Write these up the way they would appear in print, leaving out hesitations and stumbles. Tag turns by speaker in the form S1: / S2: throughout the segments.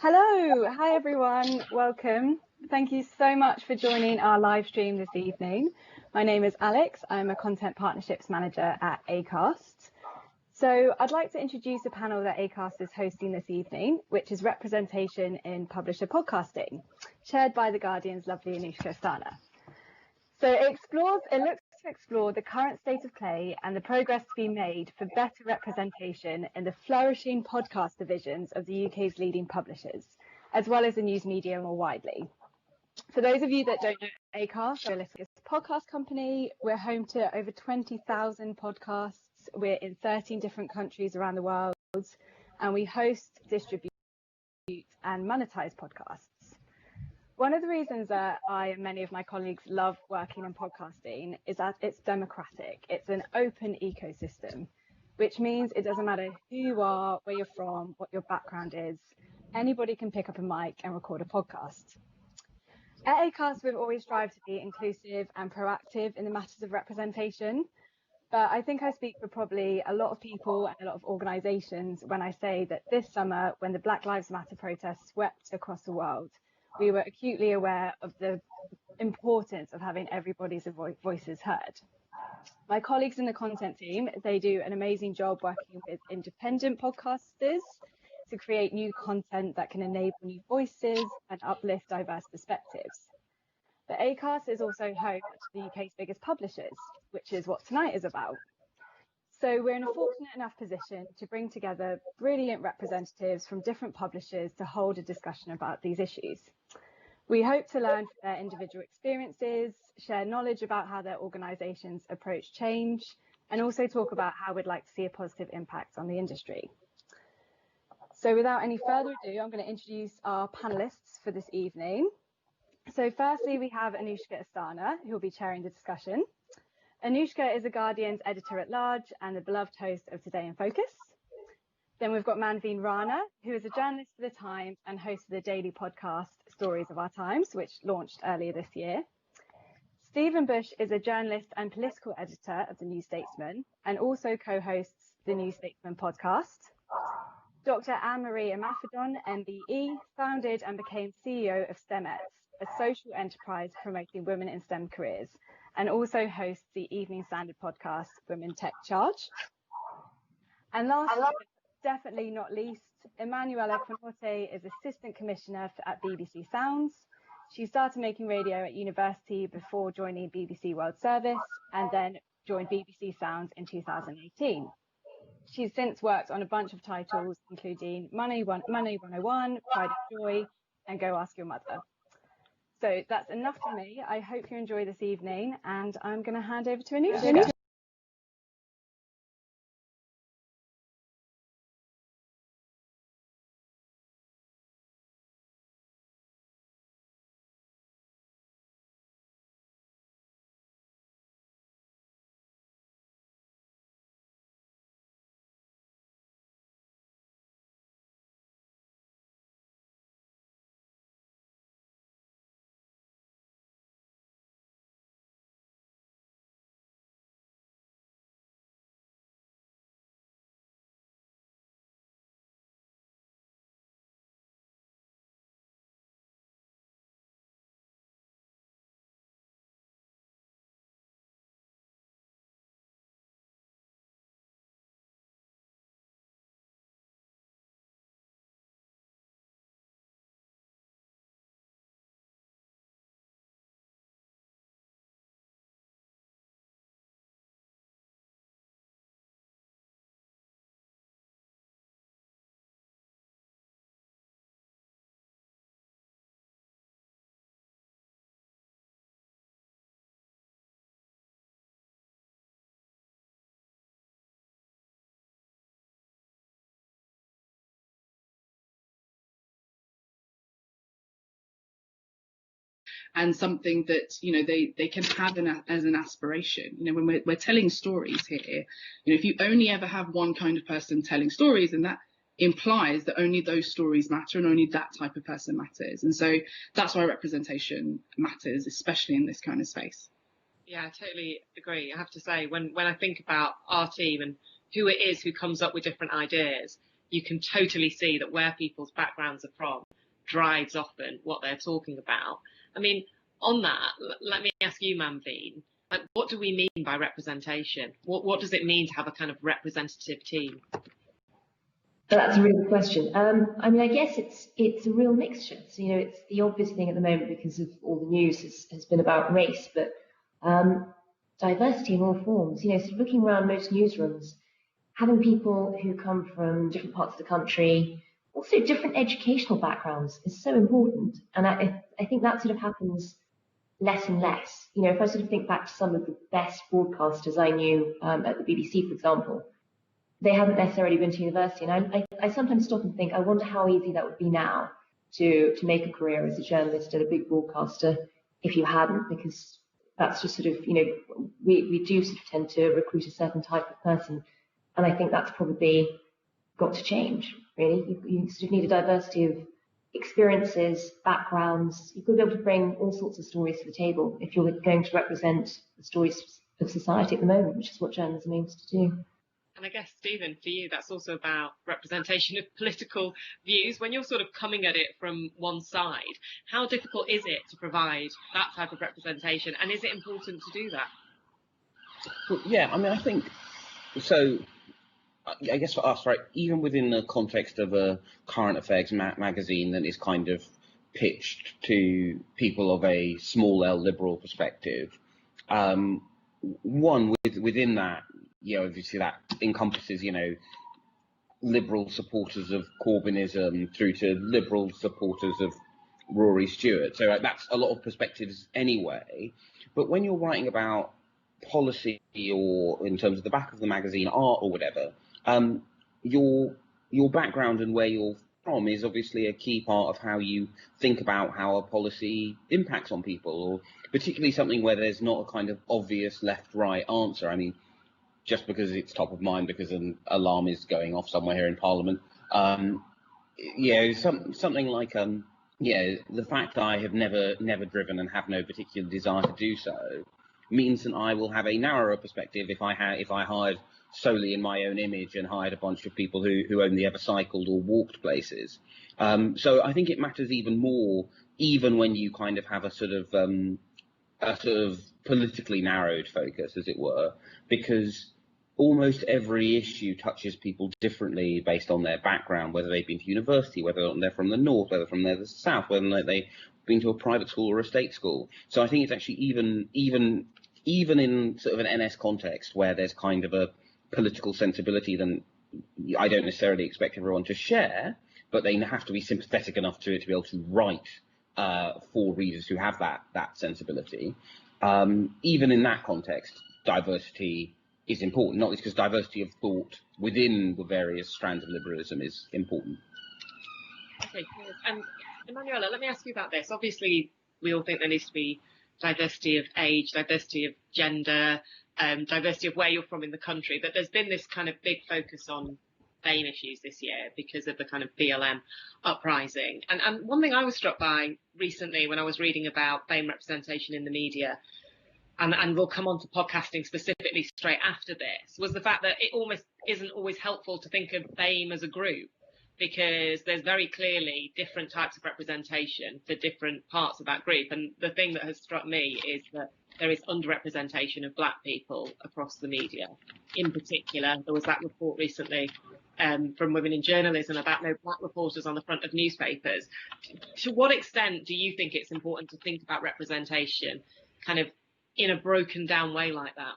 S1: Hello, hi everyone, welcome. Thank you so much for joining our live stream this evening. My name is Alex, I'm a Content Partnerships Manager at Acast. So I'd like to introduce a panel that Acast is hosting this evening, which is Representation in Publisher Podcasting, chaired by The Guardian's lovely Anushka Asthana. So it looks to explore the current state of play and the progress to be made for better representation in the flourishing podcast divisions of the UK's leading publishers, as well as the news media more widely. For those of you that don't know Acast, we're a podcast company. We're home to over 20,000 podcasts. We're in 13 different countries around the world, and we host, distribute, and monetize podcasts. One of the reasons that I and many of my colleagues love working in podcasting is that it's democratic. It's an open ecosystem, which means it doesn't matter who you are, where you're from, what your background is. Anybody can pick up a mic and record a podcast. At Acast, we've always strived to be inclusive and proactive in the matters of representation. But I think I speak for probably a lot of people and a lot of organisations when I say that this summer, when the Black Lives Matter protests swept across the world, we were acutely aware of the importance of having everybody's voices heard. My colleagues in the content team, they do an amazing job working with independent podcasters to create new content that can enable new voices and uplift diverse perspectives. But Acast is also home to the UK's biggest publishers, which is what tonight is about. So we're in a fortunate enough position to bring together brilliant representatives from different publishers to hold a discussion about these issues. We hope to learn from their individual experiences, share knowledge about how their organisations approach change, and also talk about how we'd like to see a positive impact on the industry. So without any further ado, I'm going to introduce our panellists for this evening. So firstly, we have Anushka Asthana, who will be chairing the discussion. Anushka is The Guardian's editor-at-large and the beloved host of Today in Focus. Then we've got Manveen Rana, who is a journalist for The Times and host of the daily podcast Stories of Our Times, which launched earlier this year. Stephen Bush is a journalist and political editor of the new Statesman and also co-hosts the new Statesman podcast. Dr. Anne-Marie Imafidon, MBE, founded and became CEO of Stemettes, a social enterprise promoting women in STEM careers, and also hosts the Evening Standard podcast, Women Tech Charge. And last, but definitely not least, Emmanuella Kwenortey is Assistant Commissioner at BBC Sounds. She started making radio at university before joining BBC World Service and then joined BBC Sounds in 2018. She's since worked on a bunch of titles, including Money 101, Pride and Joy, and Go Ask Your Mother. So that's enough for me. I hope you enjoy this evening, and I'm going to hand over to Anushka.
S2: And something that, you know, they can have as an aspiration. You know, when we're telling stories here, you know, if you only ever have one kind of person telling stories, and that implies that only those stories matter and only that type of person matters. And so that's why representation matters, especially in this kind of space.
S3: Yeah, I totally agree. I have to say, when I think about our team and who it is who comes up with different ideas, you can totally see that where people's backgrounds are from drives often what they're talking about. I mean, on that, let me ask you, Manveen, like, what do we mean by representation? What does it mean to have a kind of representative team?
S4: That's a really good question. I mean, I guess it's a real mixture. So, it's the obvious thing at the moment because of all the news has been about race, but diversity in all forms. Sort of looking around most newsrooms, having people who come from different parts of the country, also different educational backgrounds, is so important. And I think that sort of happens less and less. If I sort of think back to some of the best broadcasters I knew at the BBC, for example, they haven't necessarily been to university. And I sometimes stop and think, I wonder how easy that would be now to make a career as a journalist at a big broadcaster if you hadn't, because that's just sort of, we do sort of tend to recruit a certain type of person. And I think that's probably got to change, really. You sort of need a diversity of experiences, backgrounds. You've got to be able to bring all sorts of stories to the table if you're going to represent the stories of society at the moment, which is what journalism aims to do.
S3: And I guess, Stephen, for you, that's also about representation of political views. When you're sort of coming at it from one side, how difficult is it to provide that type of representation? And is it important to do that?
S5: Well, yeah, I mean, I think, so I guess for us, right, even within the context of a current affairs magazine that is kind of pitched to people of a small L liberal perspective, within that, obviously that encompasses, liberal supporters of Corbynism through to liberal supporters of Rory Stewart. So that's a lot of perspectives anyway. But when you're writing about policy or in terms of the back of the magazine, art or whatever, your background and where you're from is obviously a key part of how you think about how a policy impacts on people, or particularly something where there's not a kind of obvious left-right answer. I mean, just because it's top of mind because an alarm is going off somewhere here in Parliament, something like the fact that I have never driven and have no particular desire to do so means that I will have a narrower perspective if I hired solely in my own image and hired a bunch of people who only ever cycled or walked places. So I think it matters even more, even when you kind of have a sort of politically narrowed focus, as it were, because almost every issue touches people differently based on their background, whether they've been to university, whether they're from the north, whether from the south, whether they've been to a private school or a state school. So I think it's actually even in sort of an NS context where there's kind of a political sensibility, then I don't necessarily expect everyone to share, but they have to be sympathetic enough to it to be able to write for readers who have that sensibility. Even in that context, diversity is important, not least because diversity of thought within the various strands of liberalism is important.
S3: Okay, cool. And Emmanuella, let me ask you about this. Obviously, we all think there needs to be diversity of age, diversity of gender, diversity of where you're from in the country, but there's been this kind of big focus on BAME issues this year because of the kind of BLM uprising. And one thing I was struck by recently when I was reading about BAME representation in the media, and we'll come on to podcasting specifically straight after this, was the fact that it almost isn't always helpful to think of BAME as a group, because there's very clearly different types of representation for different parts of that group. And the thing that has struck me is that there is underrepresentation of black people across the media. In particular, there was that report recently from Women in Journalism about no black reporters on the front of newspapers. To what extent do you think it's important to think about representation kind of in a broken down way like that?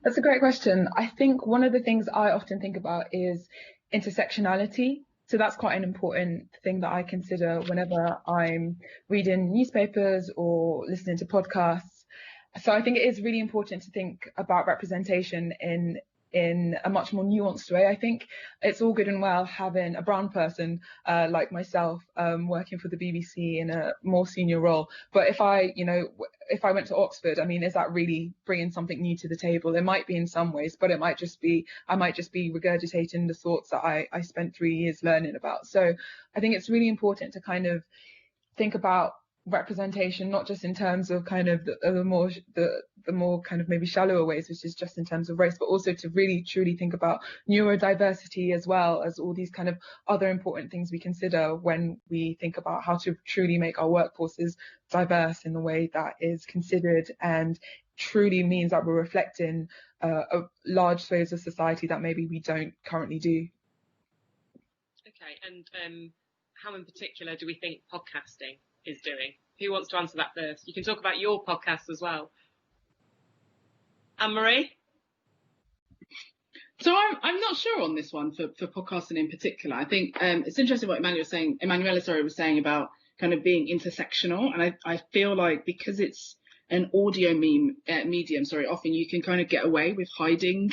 S6: That's a great question. I think one of the things I often think about is intersectionality. So that's quite an important thing that I consider whenever I'm reading newspapers or listening to podcasts. So I think it is really important to think about representation in a much more nuanced way. I think it's all good and well having a brown person like myself working for the BBC in a more senior role, but if I went to Oxford, I mean, is that really bringing something new to the table? It might be in some ways, but I might just be regurgitating the thoughts that I spent 3 years learning about. So I think it's really important to kind of think about representation, not just in terms of kind of the more kind of maybe shallower ways, which is just in terms of race, but also to really truly think about neurodiversity as well as all these kind of other important things we consider when we think about how to truly make our workforces diverse in the way that is considered and truly means that we're reflecting a large swathes of society that maybe we don't currently do.
S3: Okay, and how in particular do we think podcasting is doing? Who wants to answer that first? You can talk about your podcast as well. Anne-Marie?
S2: So I'm not sure on this one for podcasting in particular. I think it's interesting what Emmanuella was saying about kind of being intersectional, and I feel like because it's an audio medium, often you can kind of get away with hiding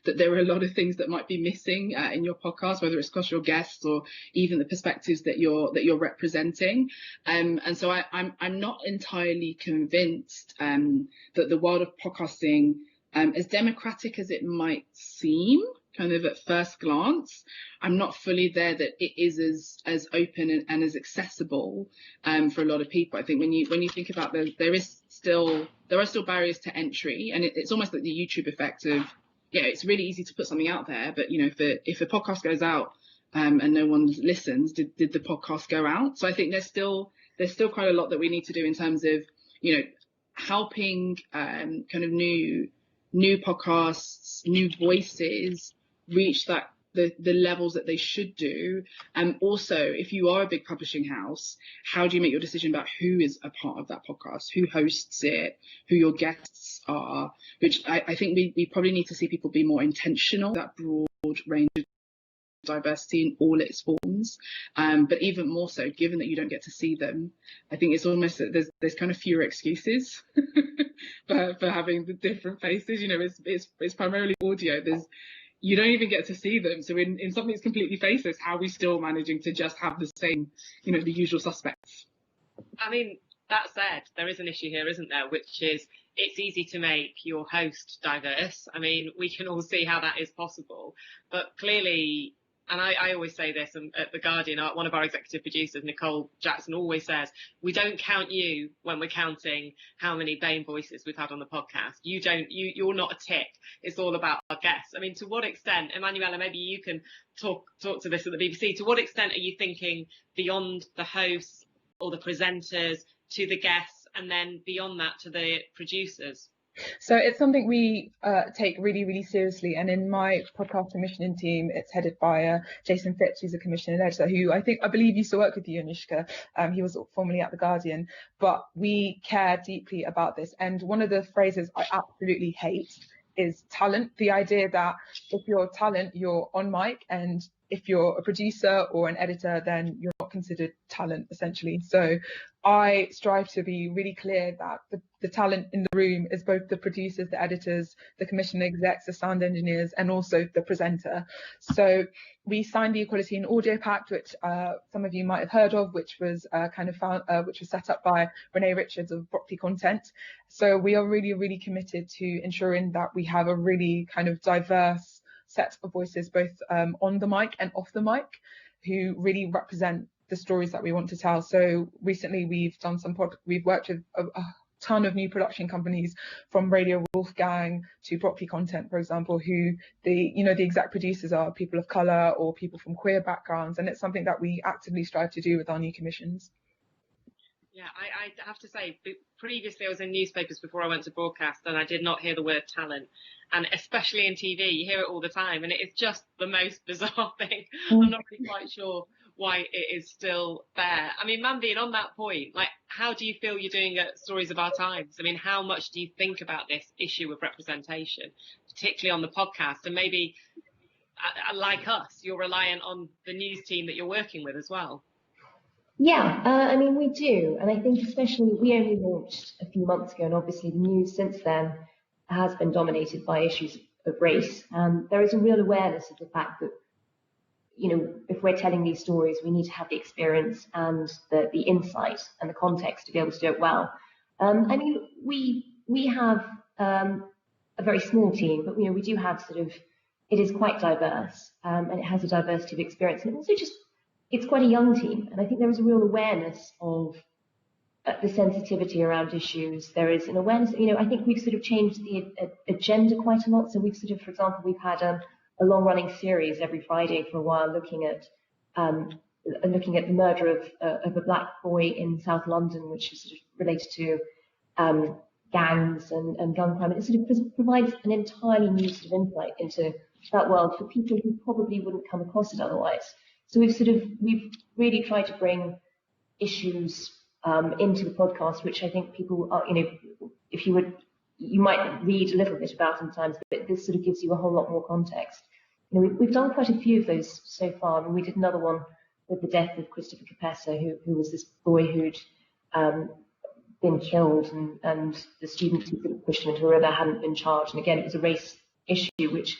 S2: that there are a lot of things that might be missing in your podcast, whether it's across your guests or even the perspectives that you're representing. And so I'm not entirely convinced that the world of podcasting, as democratic as it might seem, kind of at first glance, I'm not fully there that it is as open and as accessible for a lot of people. I think when you think about there are still barriers to entry, and it's almost like the YouTube effect of, it's really easy to put something out there, but if a podcast goes out and no one listens, did the podcast go out? So I think there's still quite a lot that we need to do in terms of helping kind of new podcasts, new voices reach the levels that they should do. And also, if you are a big publishing house, how do you make your decision about who is a part of that podcast, who hosts it, who your guests are, which I think we probably need to see people be more intentional, that broad range of diversity in all its forms, but even more so given that you don't get to see them. I think it's almost that there's kind of fewer excuses for having the different faces. It's primarily audio. You don't even get to see them. So in something that's completely faceless, how are we still managing to just have the same, the usual suspects?
S3: I mean, that said, there is an issue here, isn't there, which is it's easy to make your host diverse. I mean, we can all see how that is possible, but clearly, and I always say this, and at The Guardian, one of our executive producers, Nicole Jackson, always says, we don't count you when we're counting how many BAME voices we've had on the podcast. You're not a tick. It's all about our guests. I mean, to what extent, Emmanuella, maybe you can talk to this at the BBC, to what extent are you thinking beyond the hosts or the presenters to the guests, and then beyond that to the producers?
S6: So it's something we take really, really seriously. And in my podcast commissioning team, it's headed by Jason Phipps, who's a commissioning editor, who I believe used to work with you, Anushka. He was formerly at The Guardian. But we care deeply about this. And one of the phrases I absolutely hate is talent. The idea that if you're talent, you're on mic, and if you're a producer or an editor, then you're not considered talent, essentially. So I strive to be really clear that the talent in the room is both the producers, the editors, the commissioning execs, the sound engineers, and also the presenter. So we signed the Equality in Audio Pact, which some of you might have heard of, which was which was set up by Renee Richards of Broccoli Content. So we are really, really committed to ensuring that we have a really kind of diverse set of voices, both on the mic and off the mic, who really represent the stories that we want to tell. So recently we've done we've worked with a ton of new production companies, from Radio Wolfgang to Broccoli Content, for example, who the exact producers are people of colour or people from queer backgrounds, and it's something that we actively strive to do with our new commissions.
S3: Yeah, I have to say, previously I was in newspapers before I went to broadcast, and I did not hear the word talent. And especially in TV, you hear it all the time, and it is just the most bizarre thing. I'm not really quite sure why it is still there. I mean, Manveen, on that point, like, how do you feel you're doing at Stories of Our Times? I mean, how much do you think about this issue of representation, particularly on the podcast? And maybe, like us, you're reliant on the news team that you're working with as well.
S4: Yeah, I mean, we do. And I think especially, we only launched a few months ago, and obviously the news since then has been dominated by issues of race. There is a real awareness of the fact that, if we're telling these stories, we need to have the experience and the insight and the context to be able to do it well. I mean, we have a very small team, but we do have it is quite diverse, and it has a diversity of experience, and also it's quite a young team, and I think there is a real awareness of the sensitivity around issues. There is an awareness. I think we've sort of changed the agenda quite a lot. So we've sort of, for example, we've had a long-running series every Friday for a while looking at the murder of a black boy in South London, which is sort of related to gangs and gun crime. It sort of provides an entirely new sort of insight into that world for people who probably wouldn't come across it otherwise. So we've really tried to bring issues into the podcast, which I think people are, if you might read a little bit about sometimes, but this sort of gives you a whole lot more context. We've done quite a few of those so far. I mean, we did another one with the death of Christopher Capessa, who was this boy who'd been killed, and the students who sort of pushed him into a river hadn't been charged. And again, it was a race issue which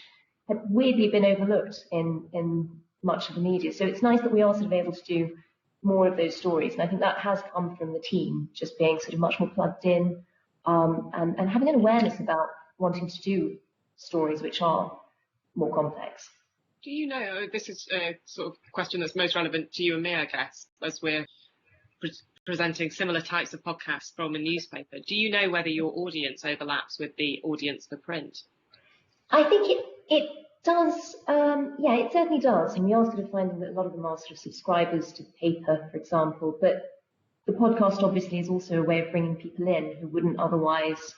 S4: had weirdly been overlooked in much of the media. So it's nice that we are sort of able to do more of those stories. And I think that has come from the team just being sort of much more plugged in and having an awareness about wanting to do stories which are more complex.
S3: Do you know, this is a sort of question that's most relevant to you and me, I guess, as we're presenting similar types of podcasts from a newspaper. Do you know whether your audience overlaps with the audience for print?
S4: I think it does. It certainly does. And we are sort of finding that a lot of them are sort of subscribers to paper, for example. But the podcast obviously is also a way of bringing people in who wouldn't otherwise,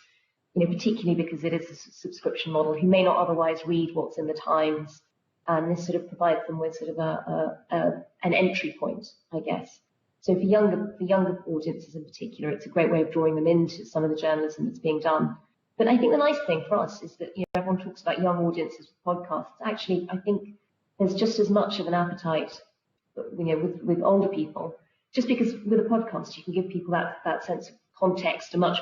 S4: particularly because it is a subscription model, who may not otherwise read what's in the Times. And this sort of provides them with sort of an entry point, I guess. So for younger audiences in particular, it's a great way of drawing them into some of the journalism that's being done. But I think the nice thing for us is that everyone talks about young audiences with podcasts. Actually, I think there's just as much of an appetite, with older people. Just because with a podcast you can give people that sense of context, a much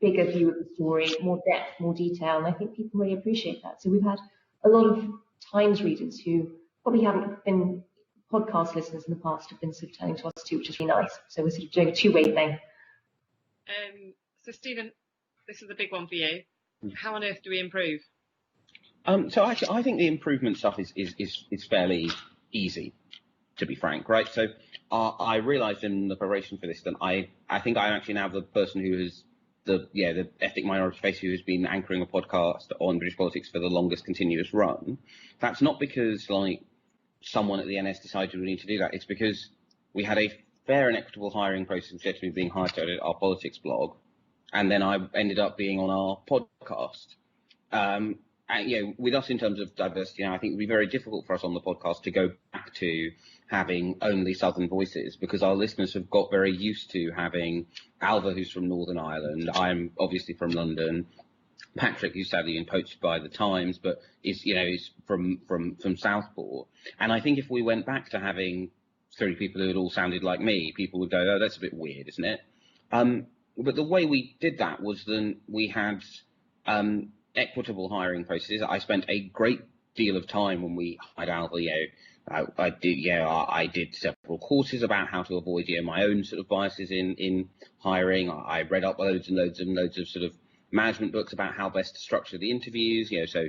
S4: bigger view of the story, more depth, more detail, and I think people really appreciate that. So we've had a lot of Times readers who probably haven't been podcast listeners in the past have been sort of turning to us too, which is really nice. So we're sort of doing a two-way thing.
S3: So Stephen, this is a big one for you. How on earth do we improve?
S5: So actually, I think the improvement stuff is fairly easy, to be frank, right? So I realised in the preparation for this that I think I'm actually now the person who is the ethnic minority face who has been anchoring a podcast on British politics for the longest continuous run. That's not because someone at the NS decided we need to do that. It's because we had a fair and equitable hiring process, which led to me being hired to edit our politics blog, and then I ended up being on our podcast. And, with us in terms of diversity, I think it would be very difficult for us on the podcast to go back to having only Southern voices, because our listeners have got very used to having Alva, who's from Northern Ireland. I'm obviously from London. Patrick, who's sadly been poached by the Times, but is from Southport. And I think if we went back to having 3 people who had all sounded like me, people would go, oh, that's a bit weird, isn't it? But the way we did that was then we had equitable hiring processes. I spent a great deal of time when we hired Alva. I did several courses about how to avoid my own sort of biases in hiring. I read up loads and loads of sort of management books about how best to structure the interviews. So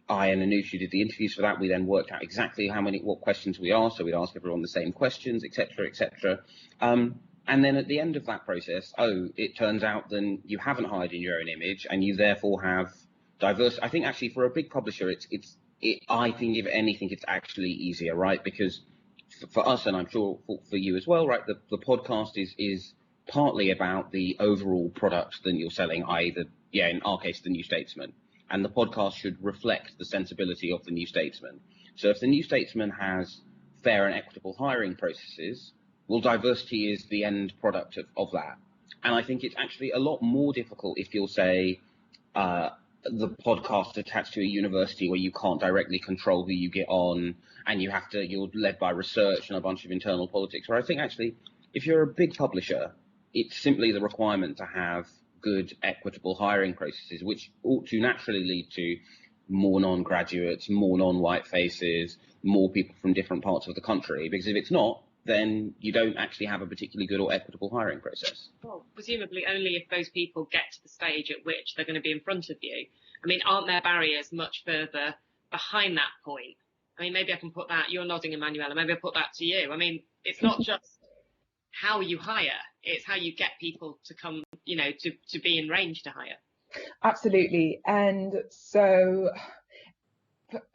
S5: I and Anushka did the interviews for that. We then worked out exactly what questions we asked. So we'd ask everyone the same questions, etc., etc. And then at the end of that process, it turns out then you haven't hired in your own image, and you therefore have diverse. I think actually for a big publisher, I think if anything, it's actually easier, right? Because for us, and I'm sure for you as well, right, the podcast is partly about the overall product that you're selling, i.e. in our case, the New Statesman. And the podcast should reflect the sensibility of the New Statesman. So if the New Statesman has fair and equitable hiring processes, well, diversity is the end product of that. And I think it's actually a lot more difficult if you'll say the podcast attached to a university where you can't directly control who you get on, and you're led by research and a bunch of internal politics. Where I think actually, if you're a big publisher, it's simply the requirement to have good, equitable hiring processes, which ought to naturally lead to more non-graduates, more non-white faces, more people from different parts of the country. Because if it's not, then you don't actually have a particularly good or equitable hiring process.
S3: Well, presumably only if those people get to the stage at which they're going to be in front of you. I mean, aren't there barriers much further behind that point? I mean, maybe I can put that, you're nodding, Emmanuella, maybe I'll put that to you. I mean, it's not just how you hire, It's how you get people to come, you know, to be in range to hire.
S6: Absolutely. And so,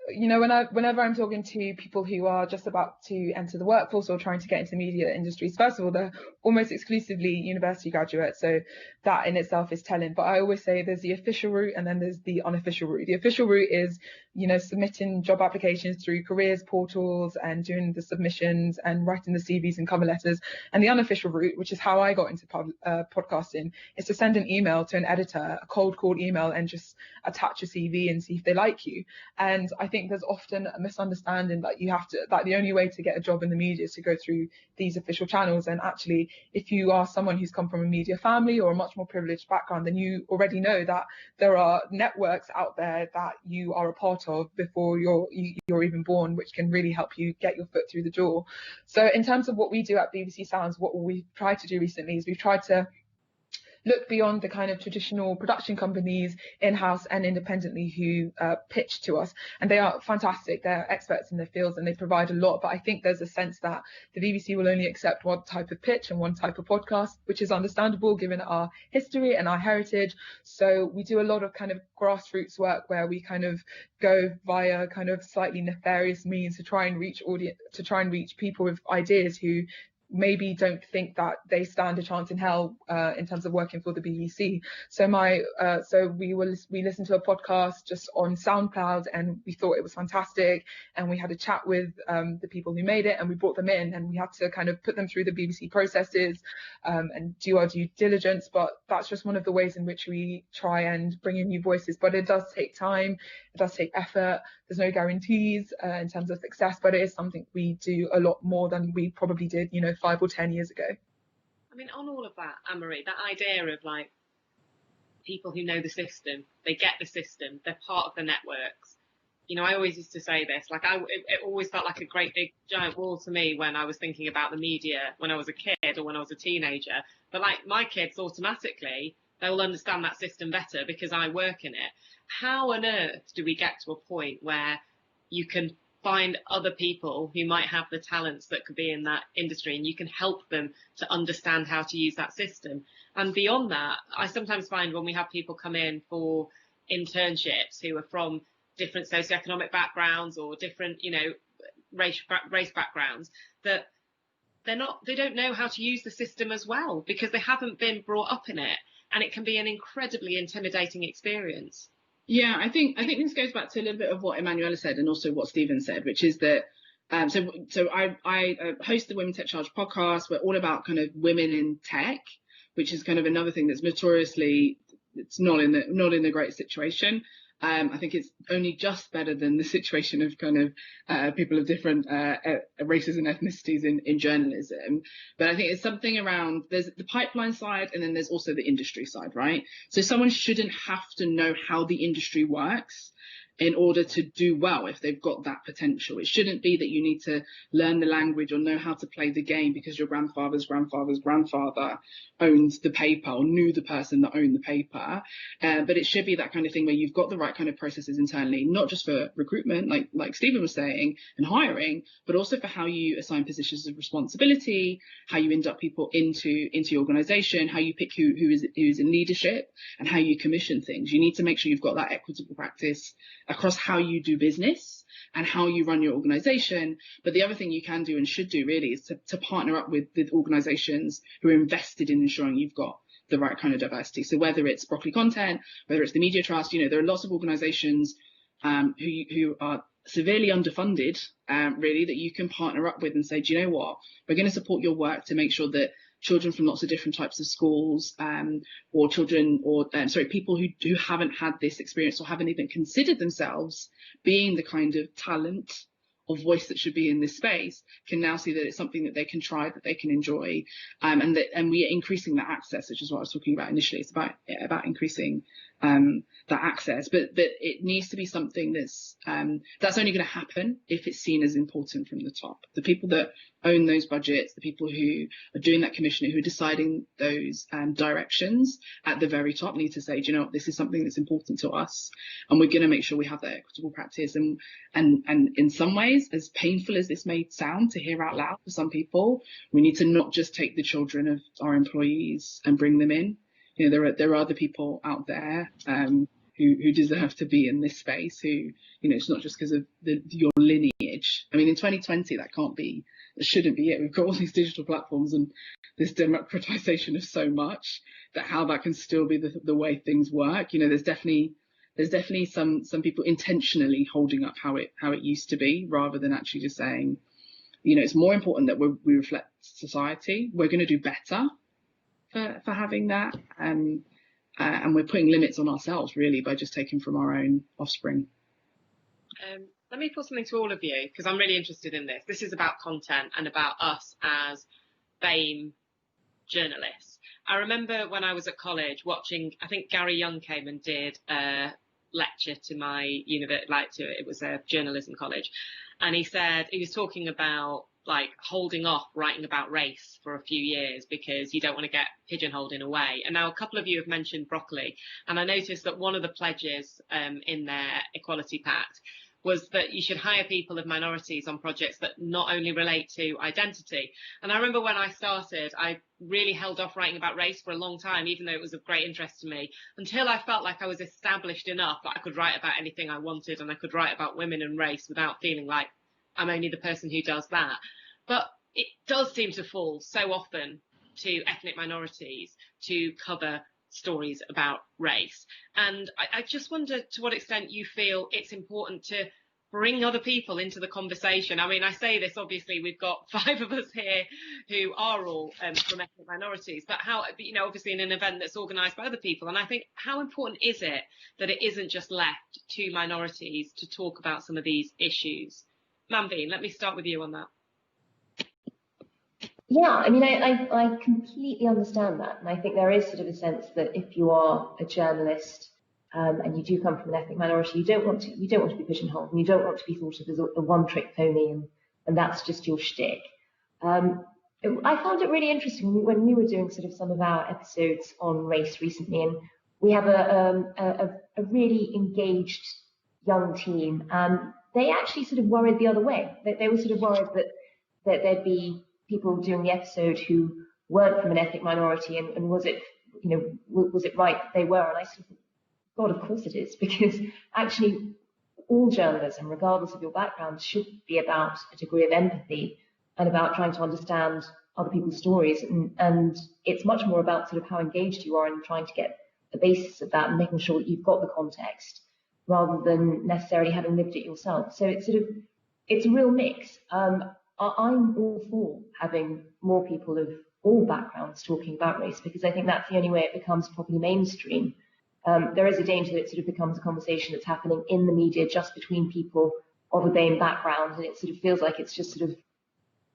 S6: you know, whenever I'm talking to people who are just about to enter the workforce or trying to get into media industries, first of all, they're almost exclusively university graduates, so that in itself is telling. But I always say there's the official route and then there's the unofficial route. The official route is, you know, submitting job applications through careers portals and doing the submissions and writing the CVs and cover letters. And the unofficial route, which is how I got into podcasting, is to send an email to an editor, a cold call email, and just attach a CV and see if they like you. And I think there's often a misunderstanding that that the only way to get a job in the media is to go through these official channels. And actually, if you are someone who's come from a media family or a much more privileged background, then you already know that there are networks out there that you are a part of before you're even born, which can really help you get your foot through the door. So in terms of what we do at BBC Sounds, what we've tried to do recently is we've tried to look beyond the kind of traditional production companies in-house and independently who pitch to us. And they are fantastic. They're experts in their fields and they provide a lot. But I think there's a sense that the BBC will only accept one type of pitch and one type of podcast, which is understandable given our history and our heritage. So we do a lot of kind of grassroots work where we kind of go via kind of slightly nefarious means to try and reach people with ideas who maybe don't think that they stand a chance in hell in terms of working for the BBC. So we listened to a podcast just on SoundCloud and we thought it was fantastic, and we had a chat with the people who made it and we brought them in and we had to kind of put them through the BBC processes and do our due diligence. But that's just one of the ways in which we try and bring in new voices. But it does take time, it does take effort. There's no guarantees in terms of success, but it is something we do a lot more than we probably did, 5 or 10 years ago.
S3: I mean, on all of that, Anne-Marie, that idea of like people who know the system, they get the system, they're part of the networks. I always used to say this, like it always felt like a great big giant wall to me when I was thinking about the media when I was a kid or when I was a teenager. But like my kids automatically, they will understand that system better because I work in it. How on earth do we get to a point where you can find other people who might have the talents that could be in that industry and you can help them to understand how to use that system? And beyond that, I sometimes find when we have people come in for internships who are from different socioeconomic backgrounds or different, race backgrounds, that they don't know how to use the system as well because they haven't been brought up in it, and it can be an incredibly intimidating experience.
S2: Yeah, I think this goes back to a little bit of what Emmanuella said and also what Stephen said, which is that so I host the Women Tech Charge podcast. We're all about kind of women in tech, which is kind of another thing that's notoriously it's not in the great situation. I think it's only just better than the situation of kind of people of different races and ethnicities in journalism. But I think it's something around, there's the pipeline side and then there's also the industry side, right? So someone shouldn't have to know how the industry works in order to do well if they've got that potential. It shouldn't be that you need to learn the language or know how to play the game because your grandfather's grandfather's grandfather owns the paper or knew the person that owned the paper. But it should be that kind of thing where you've got the right kind of processes internally, not just for recruitment, like Stephen was saying, and hiring, but also for how you assign positions of responsibility, how you induct people into your organization, how you pick who is in leadership, and how you commission things. You need to make sure you've got that equitable practice across how you do business and how you run your organization. But the other thing you can do and should do really is to partner up with organizations who are invested in ensuring you've got the right kind of diversity. So whether it's Broccoli Content, whether it's the Media Trust, there are lots of organizations who are severely underfunded, really, that you can partner up with and say, do you know what, we're going to support your work to make sure that children from lots of different types of schools or people who haven't had this experience or haven't even considered themselves being the kind of talent or voice that should be in this space can now see that it's something that they can try, that they can enjoy, and we are increasing that access, which is what I was talking about initially. It's about increasing that access, but it needs to be something that's only going to happen if it's seen as important from the top. The people that own those budgets, the people who are doing that commissioning, who are deciding those directions at the very top, need to say, do you know what, this is something that's important to us, and we're going to make sure we have that equitable practice. And in some ways, as painful as this may sound to hear out loud for some people, we need to not just take the children of our employees and bring them in. You know, there are other people out there who deserve to be in this space, who, you know, it's not just because of your lineage. I mean, in 2020, that shouldn't be it. We've got all these digital platforms and this democratization of so much, that how that can still be the way things work. You know, there's definitely some people intentionally holding up how it used to be, rather than actually just saying, you know, it's more important that we reflect society. We're going to do better for having that, and we're putting limits on ourselves really by just taking from our own offspring.
S3: Let me put something to all of you, because I'm really interested in this. This is about content and about us as BAME journalists. I remember when I was at college watching, I think Gary Young came and did a lecture to my university, it was a journalism college, and he said, he was talking about like holding off writing about race for a few years because you don't want to get pigeonholed in a way. And now a couple of you have mentioned broccoli, and I noticed that one of the pledges in their Equality Pact was that you should hire people of minorities on projects that not only relate to identity. And I remember when I started, I really held off writing about race for a long time, even though it was of great interest to me, until I felt like I was established enough that I could write about anything I wanted, and I could write about women and race without feeling like I'm only the person who does that. But it does seem to fall so often to ethnic minorities to cover stories about race. And I just wonder to what extent you feel it's important to bring other people into the conversation. I mean, I say this, obviously, we've got 5 of us here who are all from ethnic minorities, but how, you know, obviously in an event that's organised by other people. And I think, how important is it that it isn't just left to minorities to talk about some of these issues? Manveen, let me start with you on that.
S4: Yeah, I mean, I completely understand that. And I think there is sort of a sense that if you are a journalist and you do come from an ethnic minority, you don't want to be pigeonholed, and you don't want to be thought of as a one-trick pony, and that's just your shtick. I found it really interesting when we were doing sort of some of our episodes on race recently, and we have a really engaged young team. They actually sort of worried the other way. They were sort of worried that there'd be people doing the episode who weren't from an ethnic minority, and was it right that they were? And I sort of thought, God, of course it is, because actually all journalism, regardless of your background, should be about a degree of empathy and about trying to understand other people's stories. And it's much more about sort of how engaged you are in trying to get the basis of that and making sure that you've got the context, rather than necessarily having lived it yourself. So it's a real mix. I'm all for having more people of all backgrounds talking about race, because I think that's the only way it becomes properly mainstream. There is a danger that it sort of becomes a conversation that's happening in the media just between people of a BAME background, and it sort of feels like it's just sort of,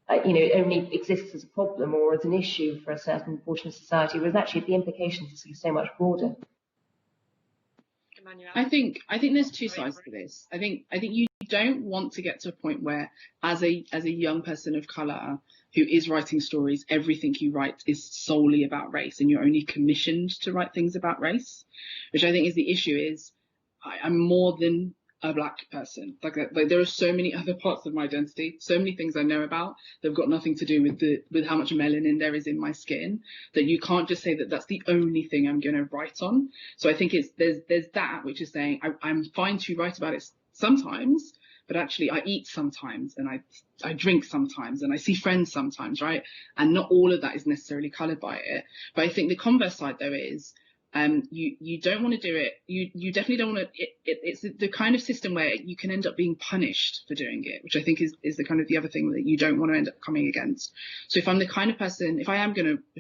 S4: it only exists as a problem or as an issue for a certain portion of society, whereas actually the implications are sort of so much broader.
S2: I think there's two sides to this. I think you don't want to get to a point where, as a young person of colour who is writing stories, everything you write is solely about race, and you're only commissioned to write things about race, which I think is the issue. Is I'm more than a black person. Like there are so many other parts of my identity, so many things I know about that have got nothing to do with how much melanin there is in my skin, that you can't just say that that's the only thing I'm going to write on. So I think there's that, which is saying I'm fine to write about it sometimes, but actually I eat sometimes, and I drink sometimes, and I see friends sometimes, right? And not all of that is necessarily coloured by it. But I think the converse side though is, you don't want to do it. You definitely don't want to. It's the kind of system where you can end up being punished for doing it, which I think is the kind of the other thing that you don't want to end up coming against. So if I'm the kind of person, if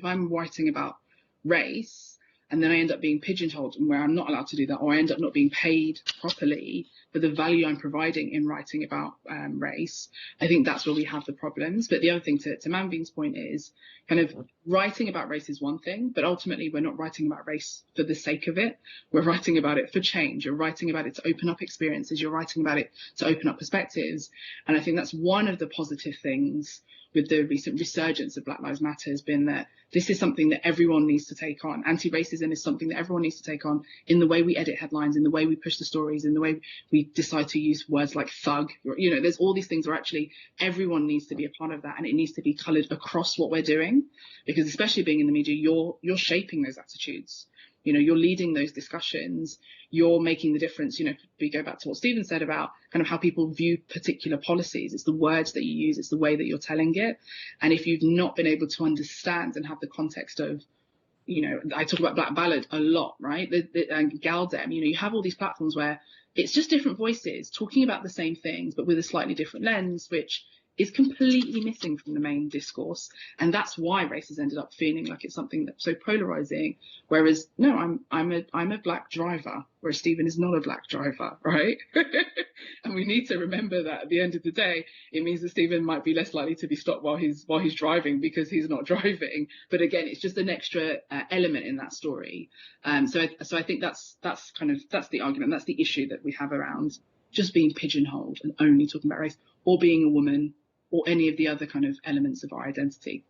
S2: I'm writing about race, and then I end up being pigeonholed and where I'm not allowed to do that, or I end up not being paid properly for the value I'm providing in writing about race, I think that's where we have the problems. But the other thing to Manveen's point is kind of writing about race is one thing, but ultimately we're not writing about race for the sake of it. We're writing about it for change. You're writing about it to open up experiences. You're writing about it to open up perspectives. And I think that's one of the positive things with the recent resurgence of Black Lives Matter has been that this is something that everyone needs to take on. Anti-racism is something that everyone needs to take on in the way we edit headlines, in the way we push the stories, in the way we decide to use words like thug. You know, there's all these things where actually everyone needs to be a part of that, and it needs to be coloured across what we're doing, because especially being in the media, you're shaping those attitudes. You know, you're leading those discussions, you're making the difference. You know, we go back to what Stephen said about kind of how people view particular policies. It's the words that you use, it's the way that you're telling it. And if you've not been able to understand and have the context of, you know, I talk about Black Ballad a lot, right? And Galdem, you know, you have all these platforms where it's just different voices talking about the same things, but with a slightly different lens, which is completely missing from the main discourse. And that's why race has ended up feeling like it's something that's so polarizing. Whereas, no, I'm a black driver, whereas Stephen is not a black driver, right? And we need to remember that at the end of the day, it means that Stephen might be less likely to be stopped while he's driving because he's not driving. But again, it's just an extra element in that story. So I think that's the argument, that's the issue that we have around just being pigeonholed and only talking about race, or being a woman, or any of the other kind of elements of our identity.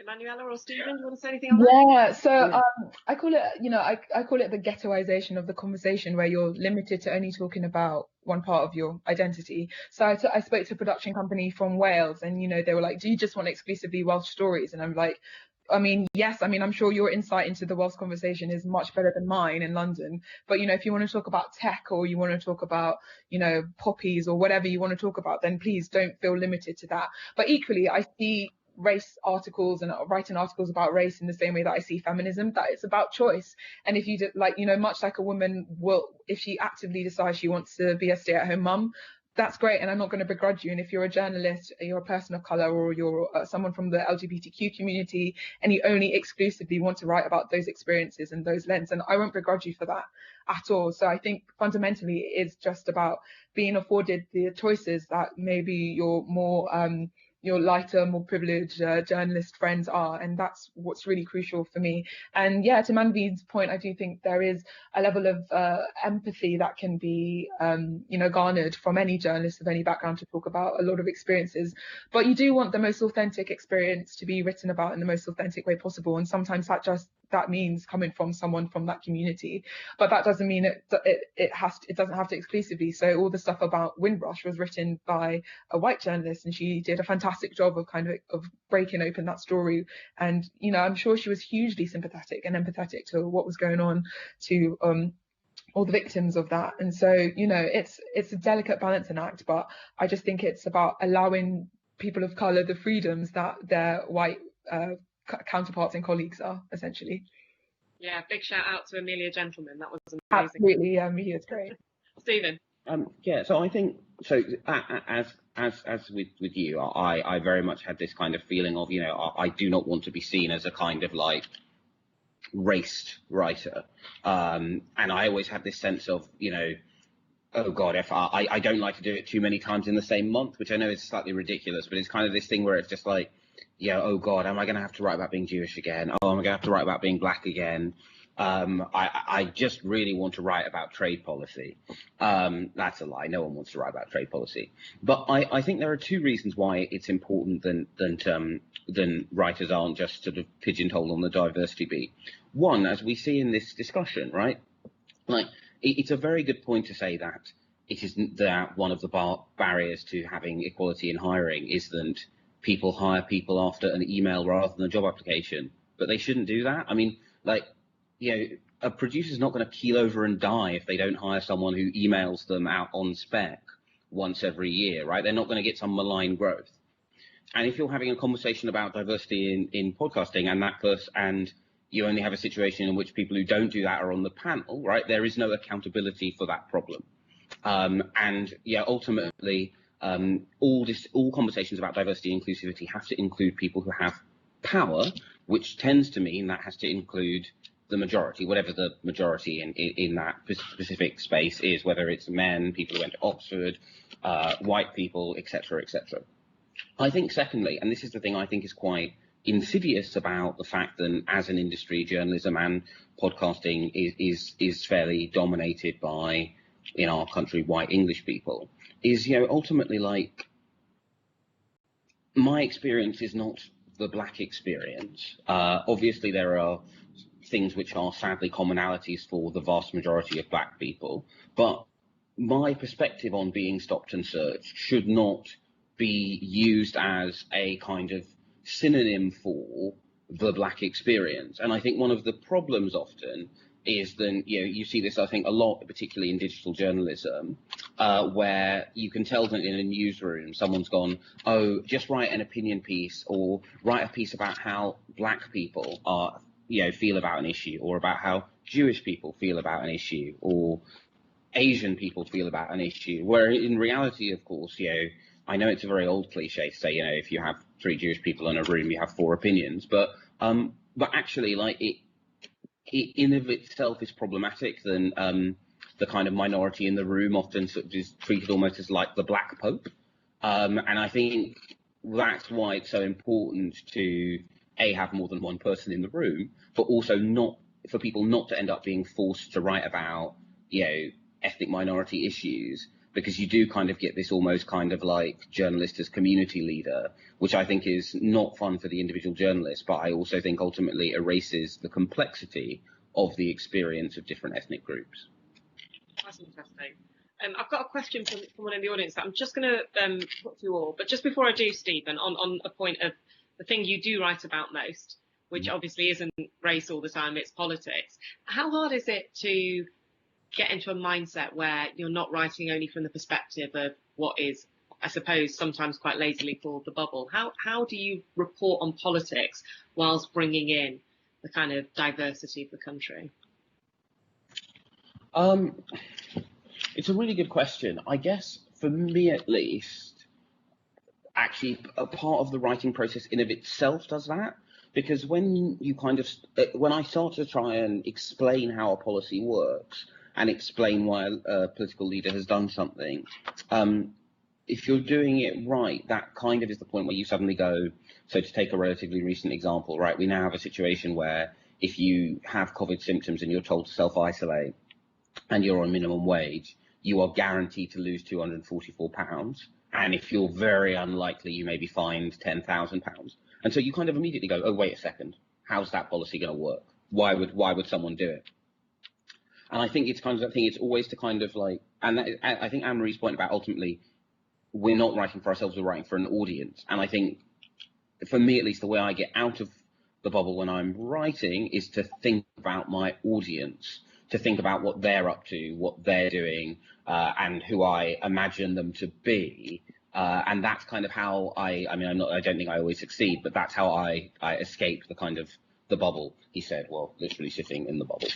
S3: Emmanuella or Stephen, do you want to say anything on that?
S6: Yeah, so I call it, you know, I call it the ghettoization of the conversation, where you're limited to only talking about one part of your identity. So I spoke to a production company from Wales, and, you know, they were like, do you just want exclusively Welsh stories? And I'm like, I mean, yes, I mean, I'm sure your insight into the Welsh conversation is much better than mine in London. But, you know, if you want to talk about tech, or you want to talk about, you know, poppies, or whatever you want to talk about, then please don't feel limited to that. But equally, I see race articles and writing articles about race in the same way that I see feminism, that it's about choice. And if you do, like, you know, much like a woman will, if she actively decides she wants to be a stay-at-home mum, that's great, and I'm not going to begrudge you. And if you're a journalist, you're a person of colour, or you're someone from the LGBTQ community, and you only exclusively want to write about those experiences and those lenses, and I won't begrudge you for that at all. So I think fundamentally it's just about being afforded the choices that maybe your more your lighter, more privileged journalist friends are, and that's what's really crucial for me. And yeah, to Manveen's point, I do think there is a level of empathy that can be, you know, garnered from any journalist of any background to talk about a lot of experiences. But you do want the most authentic experience to be written about in the most authentic way possible, and sometimes that means coming from someone from that community, but that doesn't mean it doesn't have to exclusively. So all the stuff about Windrush was written by a white journalist, and she did a fantastic job of breaking open that story. And, you know, I'm sure she was hugely sympathetic and empathetic to what was going on to all the victims of that. And so, you know, it's a delicate balancing act, but I just think it's about allowing people of color the freedoms that their white counterparts and colleagues are, essentially.
S3: Yeah, big shout out to Amelia Gentleman. That was amazing.
S6: Absolutely, he is great.
S3: Stephen.
S5: Yeah, so I think, so as with you, I very much had this kind of feeling of, you know, I do not want to be seen as a kind of like raced writer, and I always had this sense of, you know, oh God, if I don't like to do it too many times in the same month, which I know is slightly ridiculous, but it's kind of this thing where it's just like, yeah, oh God, am I going to have to write about being Jewish again? Oh, am I going to have to write about being black again? I just really want to write about trade policy. That's a lie. No one wants to write about trade policy. But I think there are two reasons why it's important than writers aren't just sort of pigeonholed on the diversity beat. One, as we see in this discussion, right? Like, it's a very good point to say that it isn't that one of the barriers to having equality in hiring is that people hire people after an email rather than a job application, but they shouldn't do that. I mean, like, you know, a producer's not going to keel over and die if they don't hire someone who emails them out on spec once every year, right? They're not going to get some malign growth. And if you're having a conversation about diversity in podcasting and you only have a situation in which people who don't do that are on the panel, right? There is no accountability for that problem. And yeah, ultimately, all conversations about diversity and inclusivity have to include people who have power, which tends to mean that has to include the majority, whatever the majority in that specific space is, whether it's men, people who went to Oxford, white people, etc., etc. I think secondly, and this is the thing I think is quite insidious about the fact that as an industry, journalism and podcasting is fairly dominated by, in our country, white English people, is, ultimately, like, my experience is not the black experience. Obviously, there are things which are sadly commonalities for the vast majority of black people, but my perspective on being stopped and searched should not be used as a kind of synonym for the black experience. And I think one of the problems often is then, you see this, I think, a lot, particularly in digital journalism, where you can tell that in a newsroom, someone's gone, oh, just write an opinion piece or write a piece about how black people are, feel about an issue, or about how Jewish people feel about an issue, or Asian people feel about an issue, where in reality, of course, I know it's a very old cliche to say, if you have 3 Jewish people in a room, you have 4 opinions, but actually, like, it in of itself is problematic. Then the kind of minority in the room often sort of is treated almost as like the black pope, and I think that's why it's so important to have more than one person in the room, but also not for people not to end up being forced to write about ethnic minority issues, because you do kind of get this almost kind of like journalist as community leader, which I think is not fun for the individual journalist, but I also think ultimately erases the complexity of the experience of different ethnic groups.
S3: That's interesting. I've got a question from someone in the audience that I'm just going to put to you all, but just before I do, Stephen, on a point of the thing you do write about most, which obviously isn't race all the time, it's politics. How hard is it to get into a mindset where you're not writing only from the perspective of what is, I suppose, sometimes quite lazily called the bubble? How do you report on politics whilst bringing in the kind of diversity of the country?
S5: It's a really good question. I guess for me at least, actually a part of the writing process in of itself does that, because when I start to try and explain how a policy works and explain why a political leader has done something, if you're doing it right, that kind of is the point where you suddenly go, so to take a relatively recent example, right, we now have a situation where if you have COVID symptoms and you're told to self-isolate and you're on minimum wage, you are guaranteed to lose £244. And if you're very unlikely, you may be fined £10,000. And so you kind of immediately go, oh, wait a second, how's that policy going to work? Why would someone do it? And I think it's kind of, it's always to kind of like, and I think Anne-Marie's point about ultimately, we're not writing for ourselves, we're writing for an audience. And I think, for me at least, the way I get out of the bubble when I'm writing is to think about my audience, to think about what they're up to, what they're doing, and who I imagine them to be. And that's kind of how I don't think I always succeed, but that's how I escape the kind of the bubble, he said, well, literally sitting in the bubble.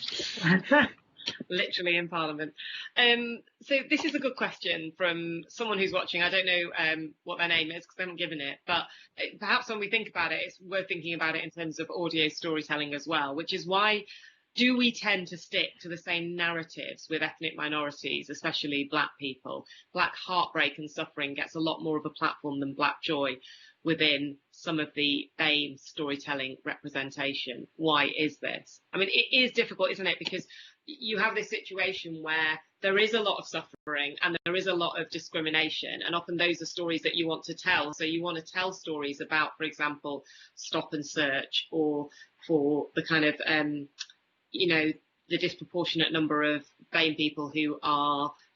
S3: Literally in Parliament. So this is a good question from someone who's watching. I don't know what their name is because they haven't given it, but perhaps when we think about it, it's worth thinking about it in terms of audio storytelling as well, which is why do we tend to stick to the same narratives with ethnic minorities, especially black people? Black heartbreak and suffering gets a lot more of a platform than black joy within some of the BAME storytelling representation. Why is this? I mean, it is difficult, isn't it? Because you have this situation where there is a lot of suffering and there is a lot of discrimination, and often those are stories that you want to tell. So you want to tell stories about, for example, stop and search, or for the kind of the disproportionate number of BAME people who